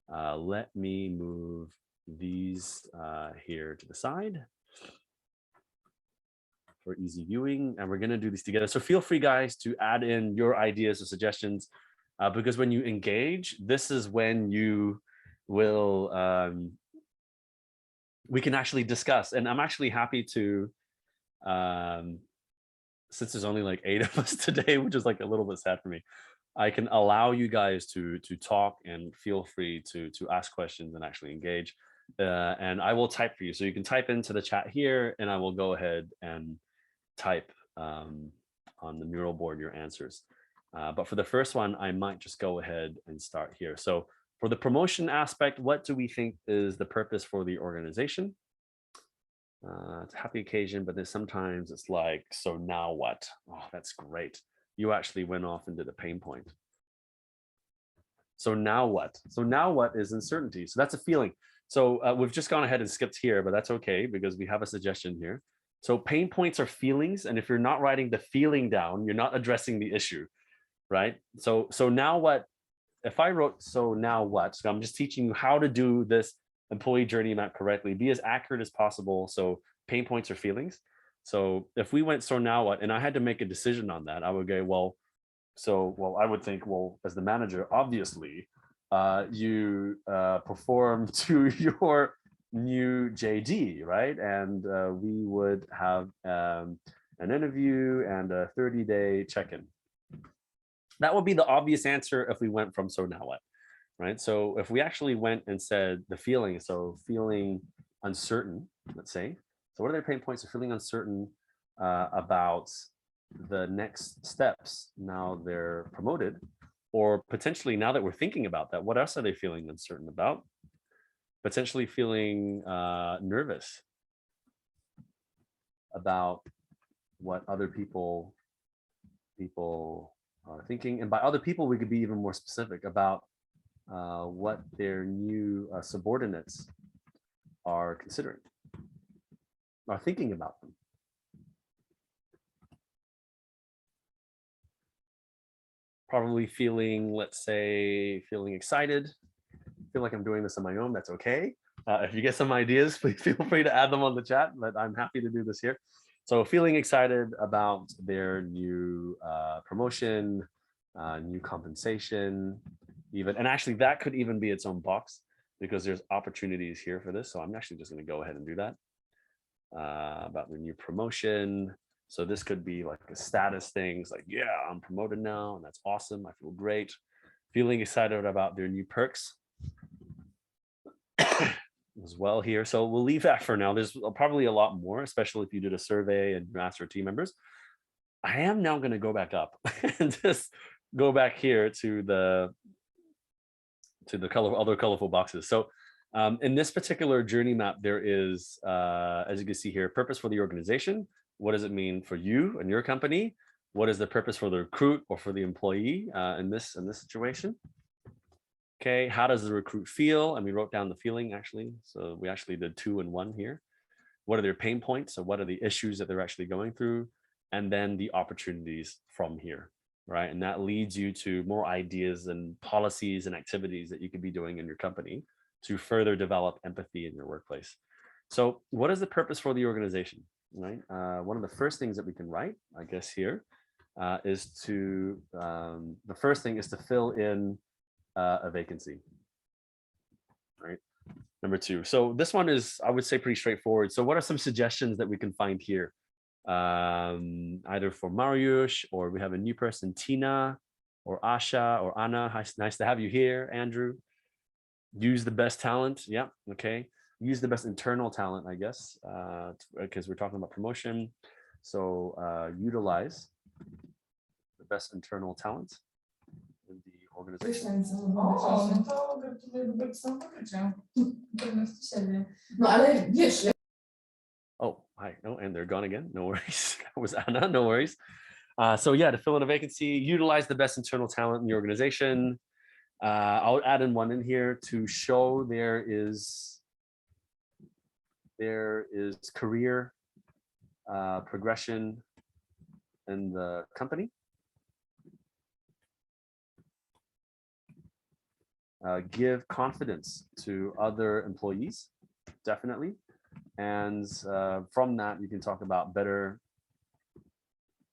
Let me move these here to the side for easy viewing, and we're going to do these together. So feel free, guys, to add in your ideas or suggestions, because when you engage, this is when you will we can actually discuss. And I'm actually happy to, since there's only like 8 of us today, which is like a little bit sad for me, I can allow you guys to talk, and feel free to ask questions and actually engage. And I will type for you. So you can type into the chat here, and I will go ahead and type on the Mural board your answers. But for the first one, I might just go ahead and start here. So for the promotion aspect, what do we think is the purpose for the organization? It's a happy occasion, but then sometimes it's like, so now what? Oh, that's great. You actually went off and did a pain point. So now what? So now what is uncertainty. So that's a feeling. So we've just gone ahead and skipped here, but that's okay because we have a suggestion here. So pain points are feelings. And if you're not writing the feeling down, you're not addressing the issue, right? So now what? If I wrote, so now what? So I'm just teaching you how to do this employee journey map correctly, be as accurate as possible. So pain points are feelings. So if we went, so now what, and I had to make a decision on that, I would go, well, I would think, well, as the manager, obviously, you perform to your new JD, right? And we would have an interview and a 30-day check-in. That would be the obvious answer if we went from so now what, right? So if we actually went and said the feeling, so feeling uncertain, let's say, so what are their pain points of feeling uncertain about the next steps now they're promoted, or potentially now that we're thinking about that, what else are they feeling uncertain about? Potentially feeling nervous about what other people are thinking. And by other people, we could be even more specific about what their new subordinates are considering, are thinking about them. Probably feeling, let's say, feeling excited. Feel like I'm doing this on my own, that's okay. If you get some ideas, please feel free to add them on the chat, but I'm happy to do this here. So feeling excited about their new promotion, new compensation, even, and actually that could even be its own box because there's opportunities here for this. So I'm actually just going to go ahead and do that about the new promotion. So this could be like a status things like, yeah, I'm promoted now and that's awesome. I feel great. Feeling excited about their new perks as well here. So we'll leave that for now. There's probably a lot more, especially if you did a survey and you asked your team members. I am now going to go back up and just go back here to the other colorful boxes. So in this particular journey map, there is, as you can see here, purpose for the organization. What does it mean for you and your company? What is the purpose for the recruit or for the employee in this situation? Okay, how does the recruit feel? And we wrote down the feeling actually. So we actually did 2 and 1 here. What are their pain points? So what are the issues that they're actually going through? And then the opportunities from here, right? And that leads you to more ideas and policies and activities that you could be doing in your company to further develop empathy in your workplace. So what is the purpose for the organization, right? One of the first things that we can write, I guess here, is to, the first thing is to fill in a vacancy, right? Number 2. So this one is, I would say, pretty straightforward. So what are some suggestions that we can find here? Either for Mariusz, or we have a new person, Tina, or Asha, or Anna. Nice to have you here, Andrew. Use the best talent. Yeah, okay. Use the best internal talent, I guess, because we're talking about promotion. So utilize the best internal talent in the organization. O, no to gratuluję dobrego samopoczucia. Pewności siebie. No ale wiesz, Oh, hi. No, and they're gone again. No worries. That was Anna. No worries. So yeah, to fill in a vacancy, utilize the best internal talent in the organization. I'll add in one in here to show there is career progression in the company. Give confidence to other employees, definitely. And from that, you can talk about better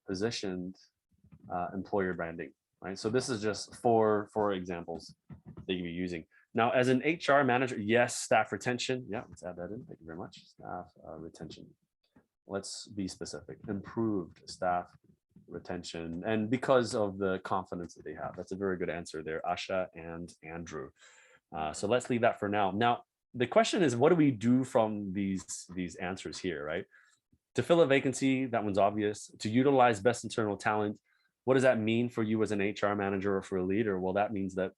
positioned employer branding, right? So this is just four examples that you can be using. Now, as an HR manager, yes, staff retention. Yeah, let's add that in. Thank you very much. Staff retention. Let's be specific. Improved staff retention, and because of the confidence that they have. That's a very good answer there, Asha and Andrew. So let's leave that for now. Now, the question is, what do we do from these answers here, right? To fill a vacancy, that one's obvious. To utilize best internal talent, what does that mean for you as an HR manager or for a leader? Well, that means that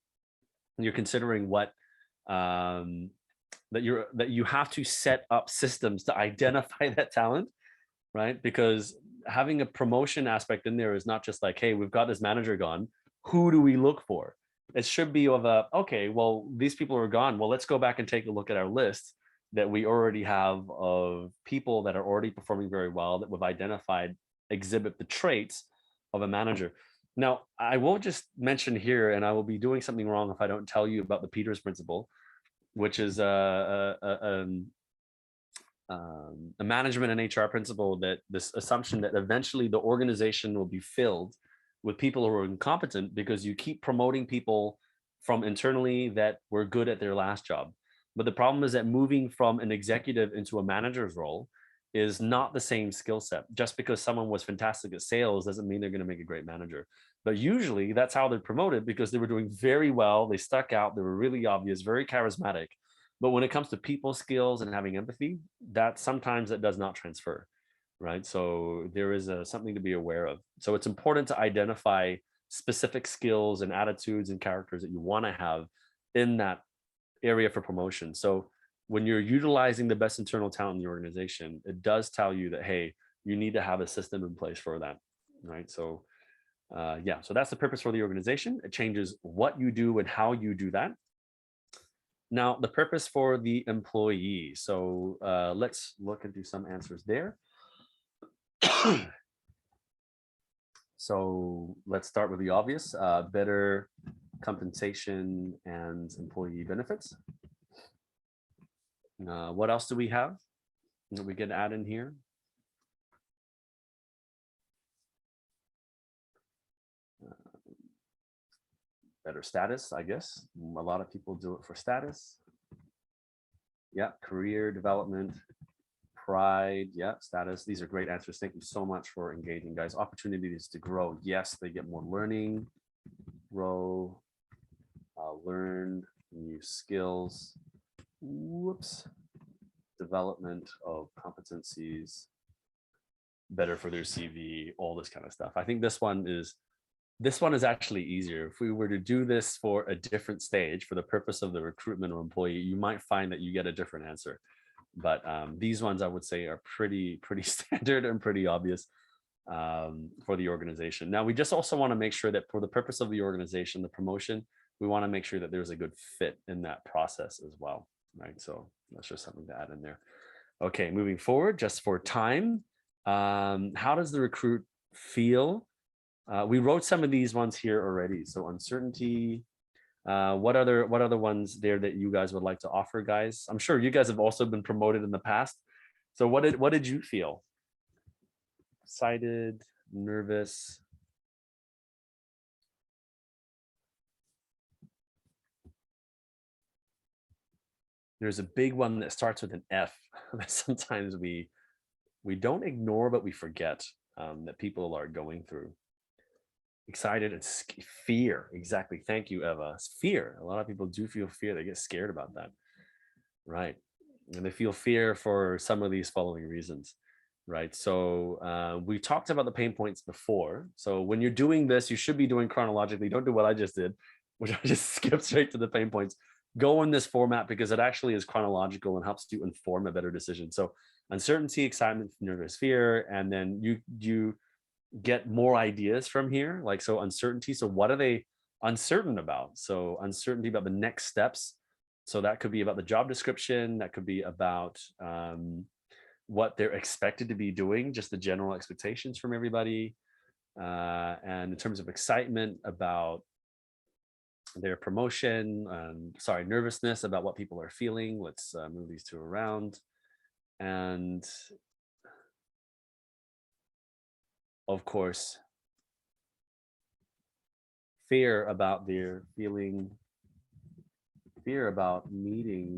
you're considering what that you have to set up systems to identify that talent, right? Because having a promotion aspect in there is not just like, hey, we've got this manager gone, who do we look for? It should be of a, okay, well, these people are gone. Well, let's go back and take a look at our list that we already have of people that are already performing very well, that we've identified exhibit the traits of a manager. Now, I won't just mention here, and I will be doing something wrong if I don't tell you about the Peters principle, which is a management and HR principle, that this assumption that eventually the organization will be filled with people who are incompetent because you keep promoting people from internally that were good at their last job. But the problem is that moving from an executive into a manager's role is not the same skill set. Just because someone was fantastic at sales doesn't mean they're going to make a great manager. But usually that's how they're promoted, because they were doing very well. They stuck out. They were really obvious, very charismatic. But when it comes to people skills and having empathy, that sometimes that does not transfer, right? So there is something to be aware of. So it's important to identify specific skills and attitudes and characters that you want to have in that area for promotion. So when you're utilizing the best internal talent in the organization, it does tell you that, hey, you need to have a system in place for that, right? So yeah, so that's the purpose for the organization. It changes what you do and how you do that. Now, the purpose for the employee. So let's look into some answers there. So let's start with the obvious, better compensation and employee benefits. What else do we have that we can add in here? Better status, I guess. A lot of people do it for status. Yeah, career development, pride, yeah, status. These are great answers. Thank you so much for engaging, guys. Opportunities to grow. Yes, they get more learning, grow, learn new skills. Whoops. Development of competencies, better for their CV, all this kind of stuff. I think this one is actually easier. If we were to do this for a different stage for the purpose of the recruitment or employee, you might find that you get a different answer. But these ones I would say are pretty standard and pretty obvious for the organization. Now, we just also want to make sure that for the purpose of the organization, the promotion, we want to make sure that there's a good fit in that process as well, right? So that's just something to add in there. Okay, moving forward, just for time, how does the recruit feel? We wrote some of these ones here already. So uncertainty. What other ones there that you guys would like to offer, guys? I'm sure you guys have also been promoted in the past. So what did you feel? Excited, nervous? There's a big one that starts with an F that sometimes we don't ignore, but we forget that people are going through. Excited, it's fear. Exactly. Thank you, Eva. It's fear. A lot of people do feel fear. They get scared about that. Right. And they feel fear for some of these following reasons. Right. So we talked about the pain points before. So when you're doing this, you should be doing chronologically. Don't do what I just did, which I just skipped straight to the pain points. Go in this format because it actually is chronological and helps you inform a better decision. So uncertainty, excitement, nervous, fear, and then you get more ideas from here. Like, so uncertainty. So what are they uncertain about? So uncertainty about the next steps. So that could be about the job description. That could be about what they're expected to be doing, just the general expectations from everybody. And in terms of excitement about their promotion, and nervousness about what people are feeling. Let's move these two around. And of course, fear about meeting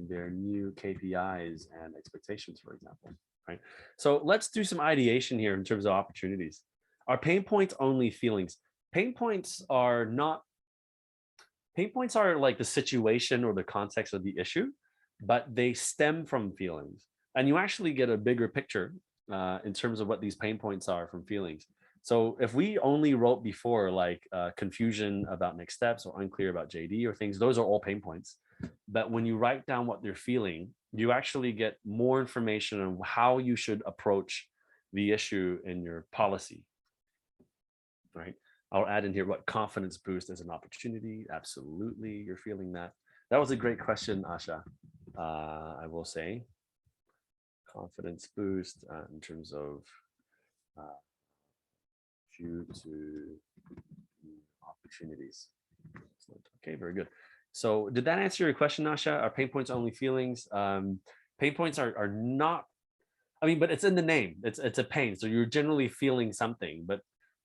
their new KPIs and expectations, for example, right? So let's do some ideation here in terms of opportunities. Are pain points only feelings? Pain points are like the situation or the context of the issue, but they stem from feelings. And you actually get a bigger picture in terms of what these pain points are from feelings. So if we only wrote before like confusion about next steps or unclear about JD or things, those are all pain points. But when you write down what they're feeling, you actually get more information on how you should approach the issue in your policy, right? I'll add in here what confidence boost as an opportunity. Absolutely, you're feeling that. That was a great question, Asha. I will say confidence boost in terms of due to opportunities. Excellent. Okay, very good. So did that answer your question, Asha? Are pain points only feelings? Pain points are not I mean, but it's in the name. It's a pain. So you're generally feeling something. But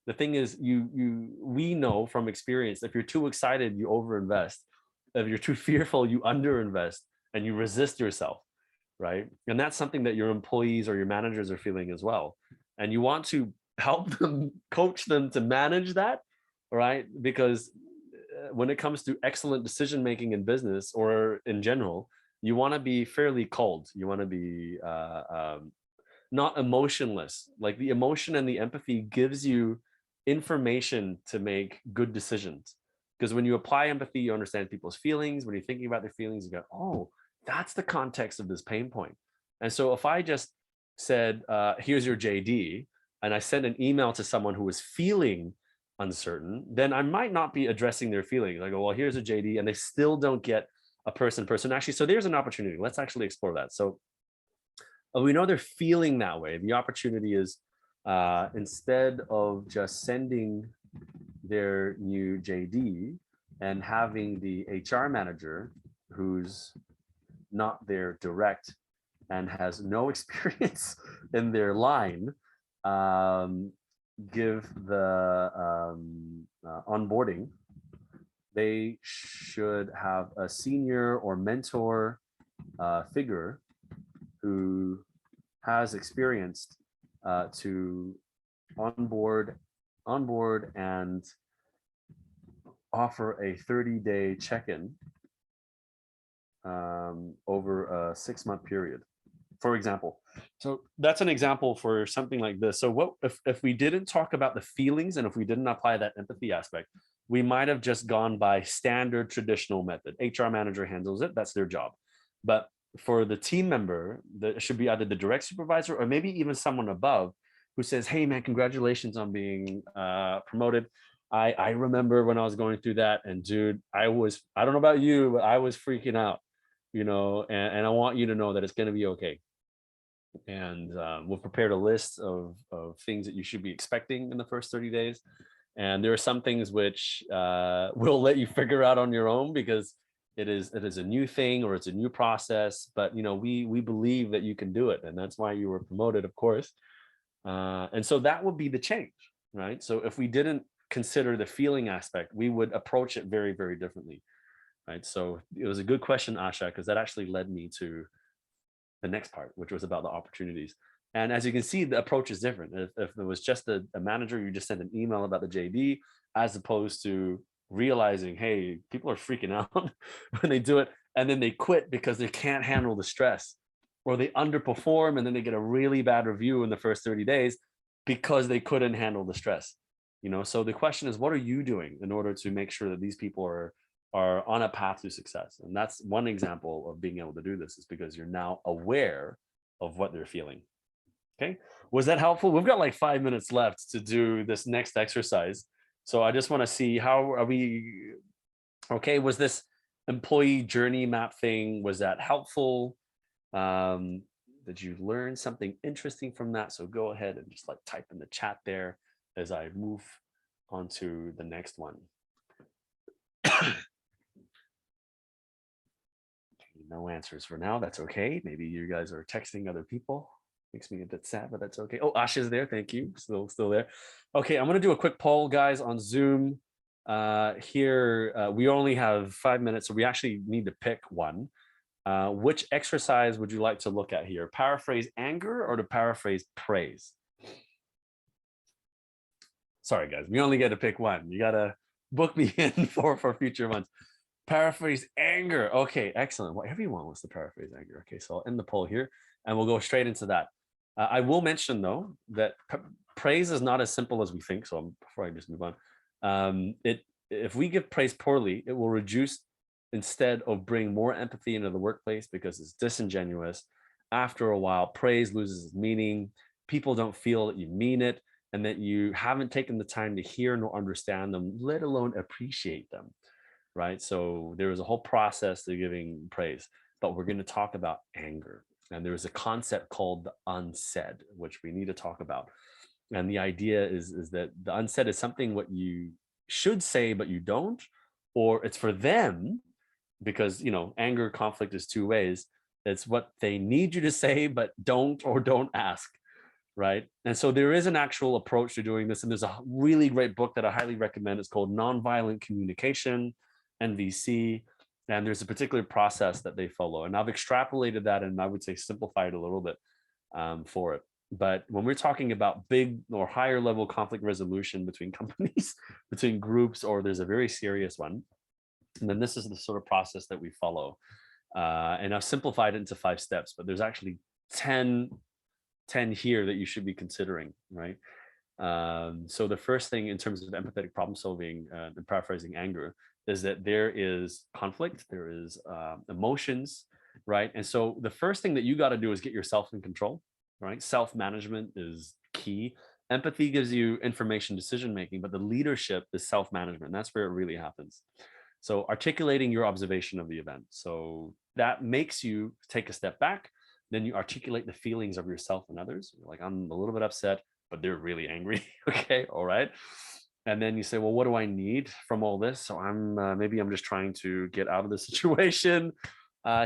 the thing is, we know from experience, if you're too excited, you overinvest. If you're too fearful, you underinvest and you resist yourself, right? And that's something that your employees or your managers are feeling as well. And you want to help them, coach them to manage that, right? Because when it comes to excellent decision making in business or in general, you want to be fairly cold. You want to be not emotionless. Like the emotion and the empathy gives you information to make good decisions. Because when you apply empathy, you understand people's feelings. When you're thinking about their feelings, you go, oh, that's the context of this pain point. And so if I just said, here's your JD, and I sent an email to someone who was feeling uncertain, then I might not be addressing their feelings. I go, well, here's a JD, and they still don't get a person. Actually, so there's an opportunity. Let's actually explore that. So we know they're feeling that way. The opportunity is instead of just sending their new JD and having the HR manager who's not their direct and has no experience in their line give the onboarding, they should have a senior or mentor figure who has experienced to onboard and offer a 30-day check-in over a 6-month period, for example. So that's an example for something like this. So what if we didn't talk about the feelings and if we didn't apply that empathy aspect, we might have just gone by standard traditional method. HR manager handles it, that's their job. But for the team member, that should be either the direct supervisor or maybe even someone above who says, hey man, congratulations on being promoted. I remember when I was going through that, and dude, I don't know about you, but I was freaking out, and I want you to know that it's going to be okay. And we've prepared a list of things that you should be expecting in the first 30 days. And there are some things which we'll let you figure out on your own because it is a new thing or it's a new process. But we believe that you can do it, and that's why you were promoted, of course. And so that would be the change, right? So if we didn't consider the feeling aspect, we would approach it very, very differently, right? So it was a good question, Asha, because that actually led me to the next part, which was about the opportunities. And as you can see, the approach is different. If it was just a manager, you just send an email about the JD, as opposed to realizing, hey, people are freaking out when they do it, and then they quit because they can't handle the stress, or they underperform and then they get a really bad review in the first 30 days because they couldn't handle the stress. So the question is, what are you doing in order to make sure that these people are on a path to success? And that's one example of being able to do this, is because you're now aware of what they're feeling. Okay, was that helpful? We've got like 5 minutes left to do this next exercise, so I just want to see, how are we? Okay, was this employee journey map thing, was that helpful? Did you learn something interesting from that? So go ahead and just like type in the chat there as I move on to the next one. No answers for now. That's okay. Maybe you guys are texting other people. Makes me a bit sad, but that's okay. Oh, Asha's there. Thank you. Still there. Okay, I'm gonna do a quick poll, guys, on Zoom. Here, we only have 5 minutes, so we actually need to pick one. Which exercise would you like to look at here? Paraphrase anger or to paraphrase praise? Sorry, guys, we only get to pick one. You gotta book me in for future ones. Paraphrase anger. Okay, excellent. Well, everyone wants to paraphrase anger. Okay, so I'll end the poll here and we'll go straight into that. I will mention though that praise is not as simple as we think. So before I just move on, if we give praise poorly, it will reduce instead of bring more empathy into the workplace because it's disingenuous. After a while, praise loses its meaning. People don't feel that you mean it and that you haven't taken the time to hear nor understand them, let alone appreciate them. Right? So there is a whole process to giving praise, but we're going to talk about anger. And there is a concept called the unsaid, which we need to talk about. And the idea is that the unsaid is something what you should say, but you don't, or it's for them because, anger conflict is two ways. It's what they need you to say, but don't ask, right? And so there is an actual approach to doing this. And there's a really great book that I highly recommend. It's called Nonviolent Communication, NVC. And there's a particular process that they follow. And I've extrapolated that and I would say simplified a little bit for it. But when we're talking about big or higher level conflict resolution between companies, between groups, or there's a very serious one, and then this is the sort of process that we follow. And I've simplified it into 5 steps, but there's actually 10 here that you should be considering, right? So the first thing in terms of empathetic problem solving and paraphrasing anger is that there is conflict, there is emotions, right? And so the first thing that you got to do is get yourself in control, right? Self-management is key. Empathy gives you information decision making, but the leadership is self-management. That's where it really happens. So articulating your observation of the event. So that makes you take a step back. Then you articulate the feelings of yourself and others. You're like, I'm a little bit upset, but they're really angry. Okay, all right. And then you say, well, what do I need from all this? So maybe I'm just trying to get out of the situation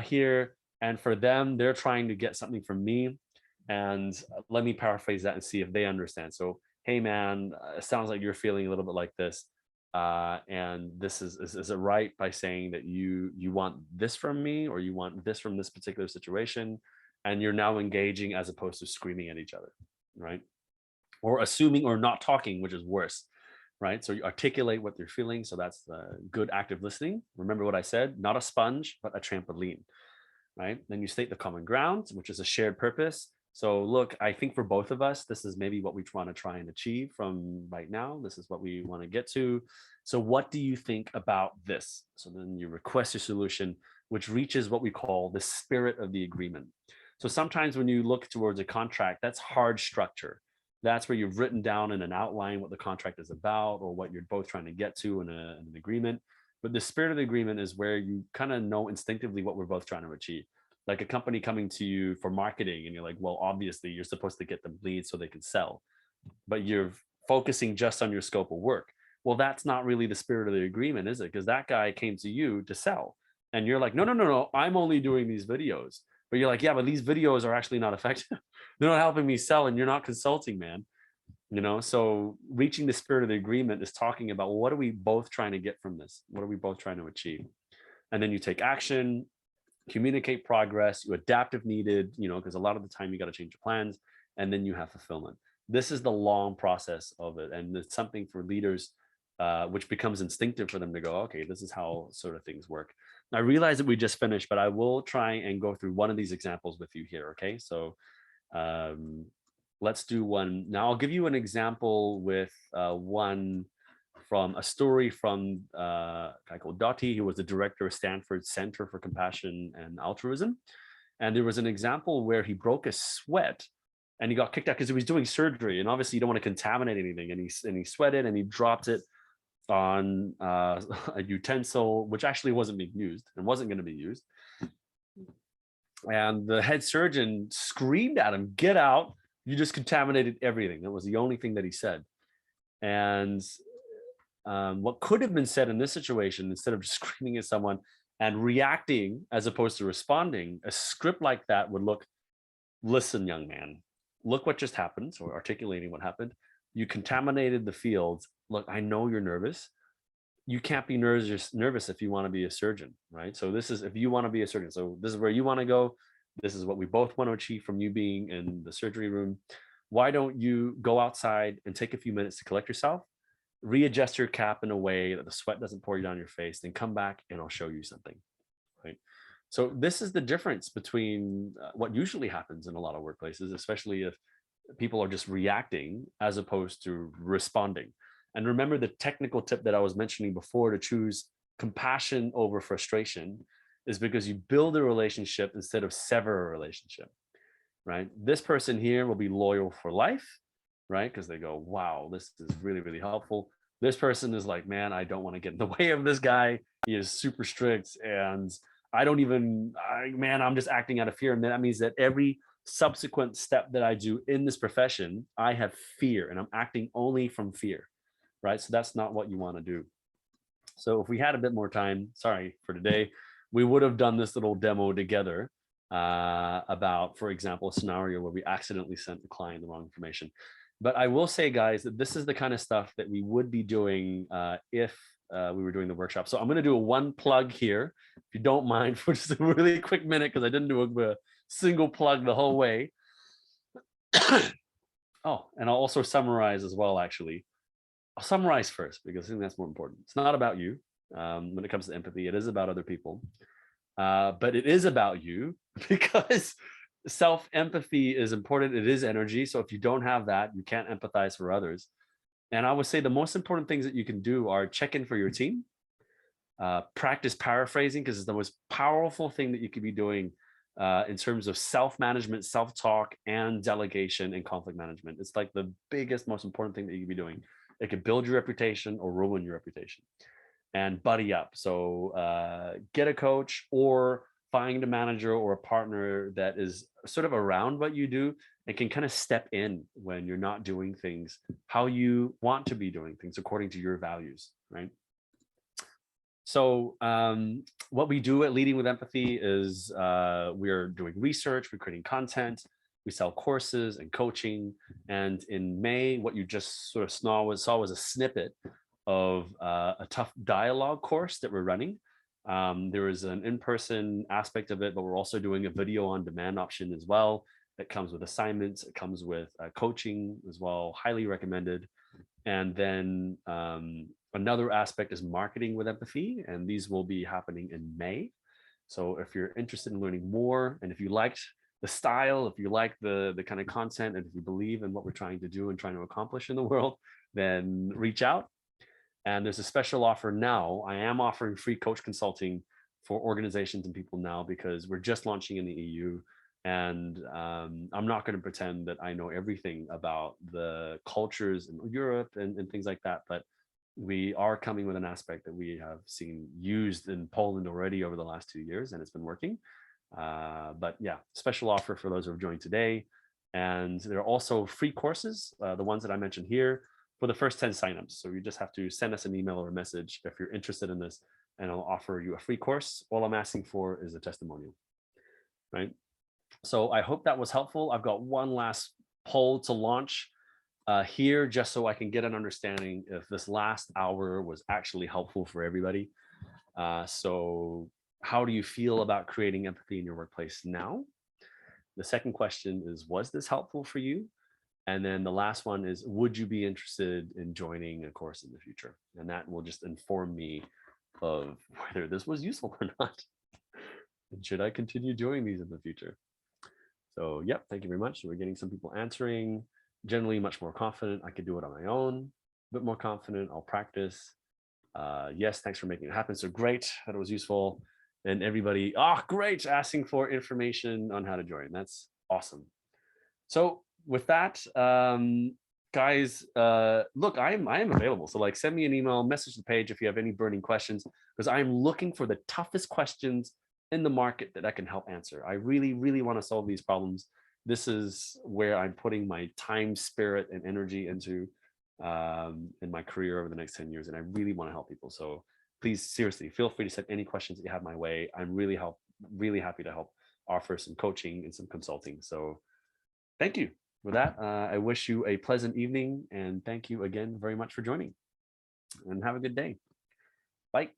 here. And for them, they're trying to get something from me. And let me paraphrase that and see if they understand. So, hey, man, it sounds like you're feeling a little bit like this. And this is it right by saying that you want this from me, or you want this from this particular situation? And you're now engaging as opposed to screaming at each other, right? Or assuming or not talking, which is worse, right? So you articulate what you're feeling. So that's good active listening. Remember what I said, not a sponge, but a trampoline, right? Then you state the common ground, which is a shared purpose. So look, I think for both of us, this is maybe what we want to try and achieve from right now. This is what we want to get to. So what do you think about this? So then you request your solution, which reaches what we call the spirit of the agreement. So sometimes when you look towards a contract, that's hard structure. That's where you've written down in an outline what the contract is about or what you're both trying to get to in an agreement. But the spirit of the agreement is where you kind of know instinctively what we're both trying to achieve. Like a company coming to you for marketing and you're like, well, obviously you're supposed to get them leads so they can sell, but you're focusing just on your scope of work. Well, that's not really the spirit of the agreement, is it? Because that guy came to you to sell and you're like, no, I'm only doing these videos. But you're like, yeah, but these videos are actually not effective. They're not helping me sell and you're not consulting, man. So reaching the spirit of the agreement is talking about, well, what are we both trying to get from this? What are we both trying to achieve? And then you take action, communicate progress, you adapt if needed, because a lot of the time you got to change your plans, and then you have fulfillment. This is the long process of it. And it's something for leaders, which becomes instinctive for them to go, okay, this is how sort of things work. I realize that we just finished, but I will try and go through one of these examples with you here. Okay, so let's do one. Now I'll give you an example with one from a story from a guy called Dottie, who was the director of Stanford's Center for Compassion and Altruism. And there was an example where he broke a sweat and he got kicked out because he was doing surgery. And obviously you don't want to contaminate anything. And he sweated and he dropped it on a utensil, which actually wasn't being used and wasn't going to be used. And the head surgeon screamed at him, "Get out. You just contaminated everything." That was the only thing that he said. And what could have been said in this situation, instead of just screaming at someone and reacting as opposed to responding, a script like that would look, listen, young man, look what just happened. So articulating what happened. You contaminated the fields. Look, I know you're nervous. You can't be nervous if you want to be a surgeon, right? So this is if you want to be a surgeon. So this is where you want to go. This is what we both want to achieve from you being in the surgery room. Why don't you go outside and take a few minutes to collect yourself, readjust your cap in a way that the sweat doesn't pour you down your face, then come back and I'll show you something, right? So this is the difference between what usually happens in a lot of workplaces, especially if people are just reacting as opposed to responding. And remember the technical tip that I was mentioning before to choose compassion over frustration is because you build a relationship instead of sever a relationship, right? This person here will be loyal for life, right? Because they go, wow, this is really, really helpful. This person is like, man, I don't want to get in the way of this guy. He is super strict and I'm just acting out of fear. And that means that every subsequent step that I do in this profession, I have fear and I'm acting only from fear, right? So that's not what you want to do. So if we had a bit more time, sorry for today, we would have done this little demo together. about, for example, a scenario where we accidentally sent the client the wrong information. But I will say, guys, that this is the kind of stuff that we would be doing if we were doing the workshop. So I'm going to do a one plug here, if you don't mind, for just a really quick minute, because I didn't do a single plug the whole way. Oh, and I'll also summarize as well, actually. I'll summarize first, because I think that's more important. It's not about you when it comes to empathy. It is about other people. But it is about you, because self-empathy is important. It is energy. So if you don't have that, you can't empathize for others. And I would say the most important things that you can do are check in for your team, practice paraphrasing, because it's the most powerful thing that you could be doing in terms of self-management, self-talk, and delegation and conflict management. It's like the biggest, most important thing that you could be doing. It could build your reputation or ruin your reputation. And buddy up. So get a coach or find a manager or a partner that is sort of around what you do and can kind of step in when you're not doing things how you want to be doing things according to your values, right? So what we do at Leading with Empathy is we're doing research, we're creating content, we sell courses and coaching. And in May, what you just sort of saw was a snippet of a tough dialogue course that we're running. There is an in-person aspect of it, but we're also doing a video on demand option as well. It comes with assignments, it comes with coaching as well, highly recommended. And then another aspect is marketing with empathy, and these will be happening in May. So if you're interested in learning more, and if you liked the style, if you like the kind of content, and if you believe in what we're trying to do and trying to accomplish in the world, then reach out. And there's a special offer now. I am offering free coach consulting for organizations and people now, because we're just launching in the EU. And I'm not going to pretend that I know everything about the cultures in Europe and things like that. But we are coming with an aspect that we have seen used in Poland already over the last 2 years, and it's been working. But yeah, special offer for those who have joined today. And there are also free courses, the ones that I mentioned here, for the first 10 signups. So you just have to send us an email or a message if you're interested in this, and I'll offer you a free course. All I'm asking for is a testimonial, right? So I hope that was helpful. I've got one last poll to launch here, just so I can get an understanding if this last hour was actually helpful for everybody. So how do you feel about creating empathy in your workplace now? The second question is, was this helpful for you? And then the last one is, would you be interested in joining a course in the future? And that will just inform me of whether this was useful or not. And should I continue doing these in the future? So, yep, thank you very much. So we're getting some people answering. Generally much more confident. I could do it on my own. A bit more confident. I'll practice. Yes, thanks for making it happen. So great that it was useful. And everybody, great, asking for information on how to join. That's awesome. So with that, guys, look, I am available. So like, send me an email, message the page if you have any burning questions, because I'm looking for the toughest questions in the market that I can help answer. I really, really want to solve these problems. This is where I'm putting my time, spirit, and energy into in my career over the next 10 years. And I really want to help people. So please, seriously, feel free to send any questions that you have my way. I'm really happy to help offer some coaching and some consulting. So thank you. With that, I wish you a pleasant evening, and thank you again very much for joining, and have a good day. Bye.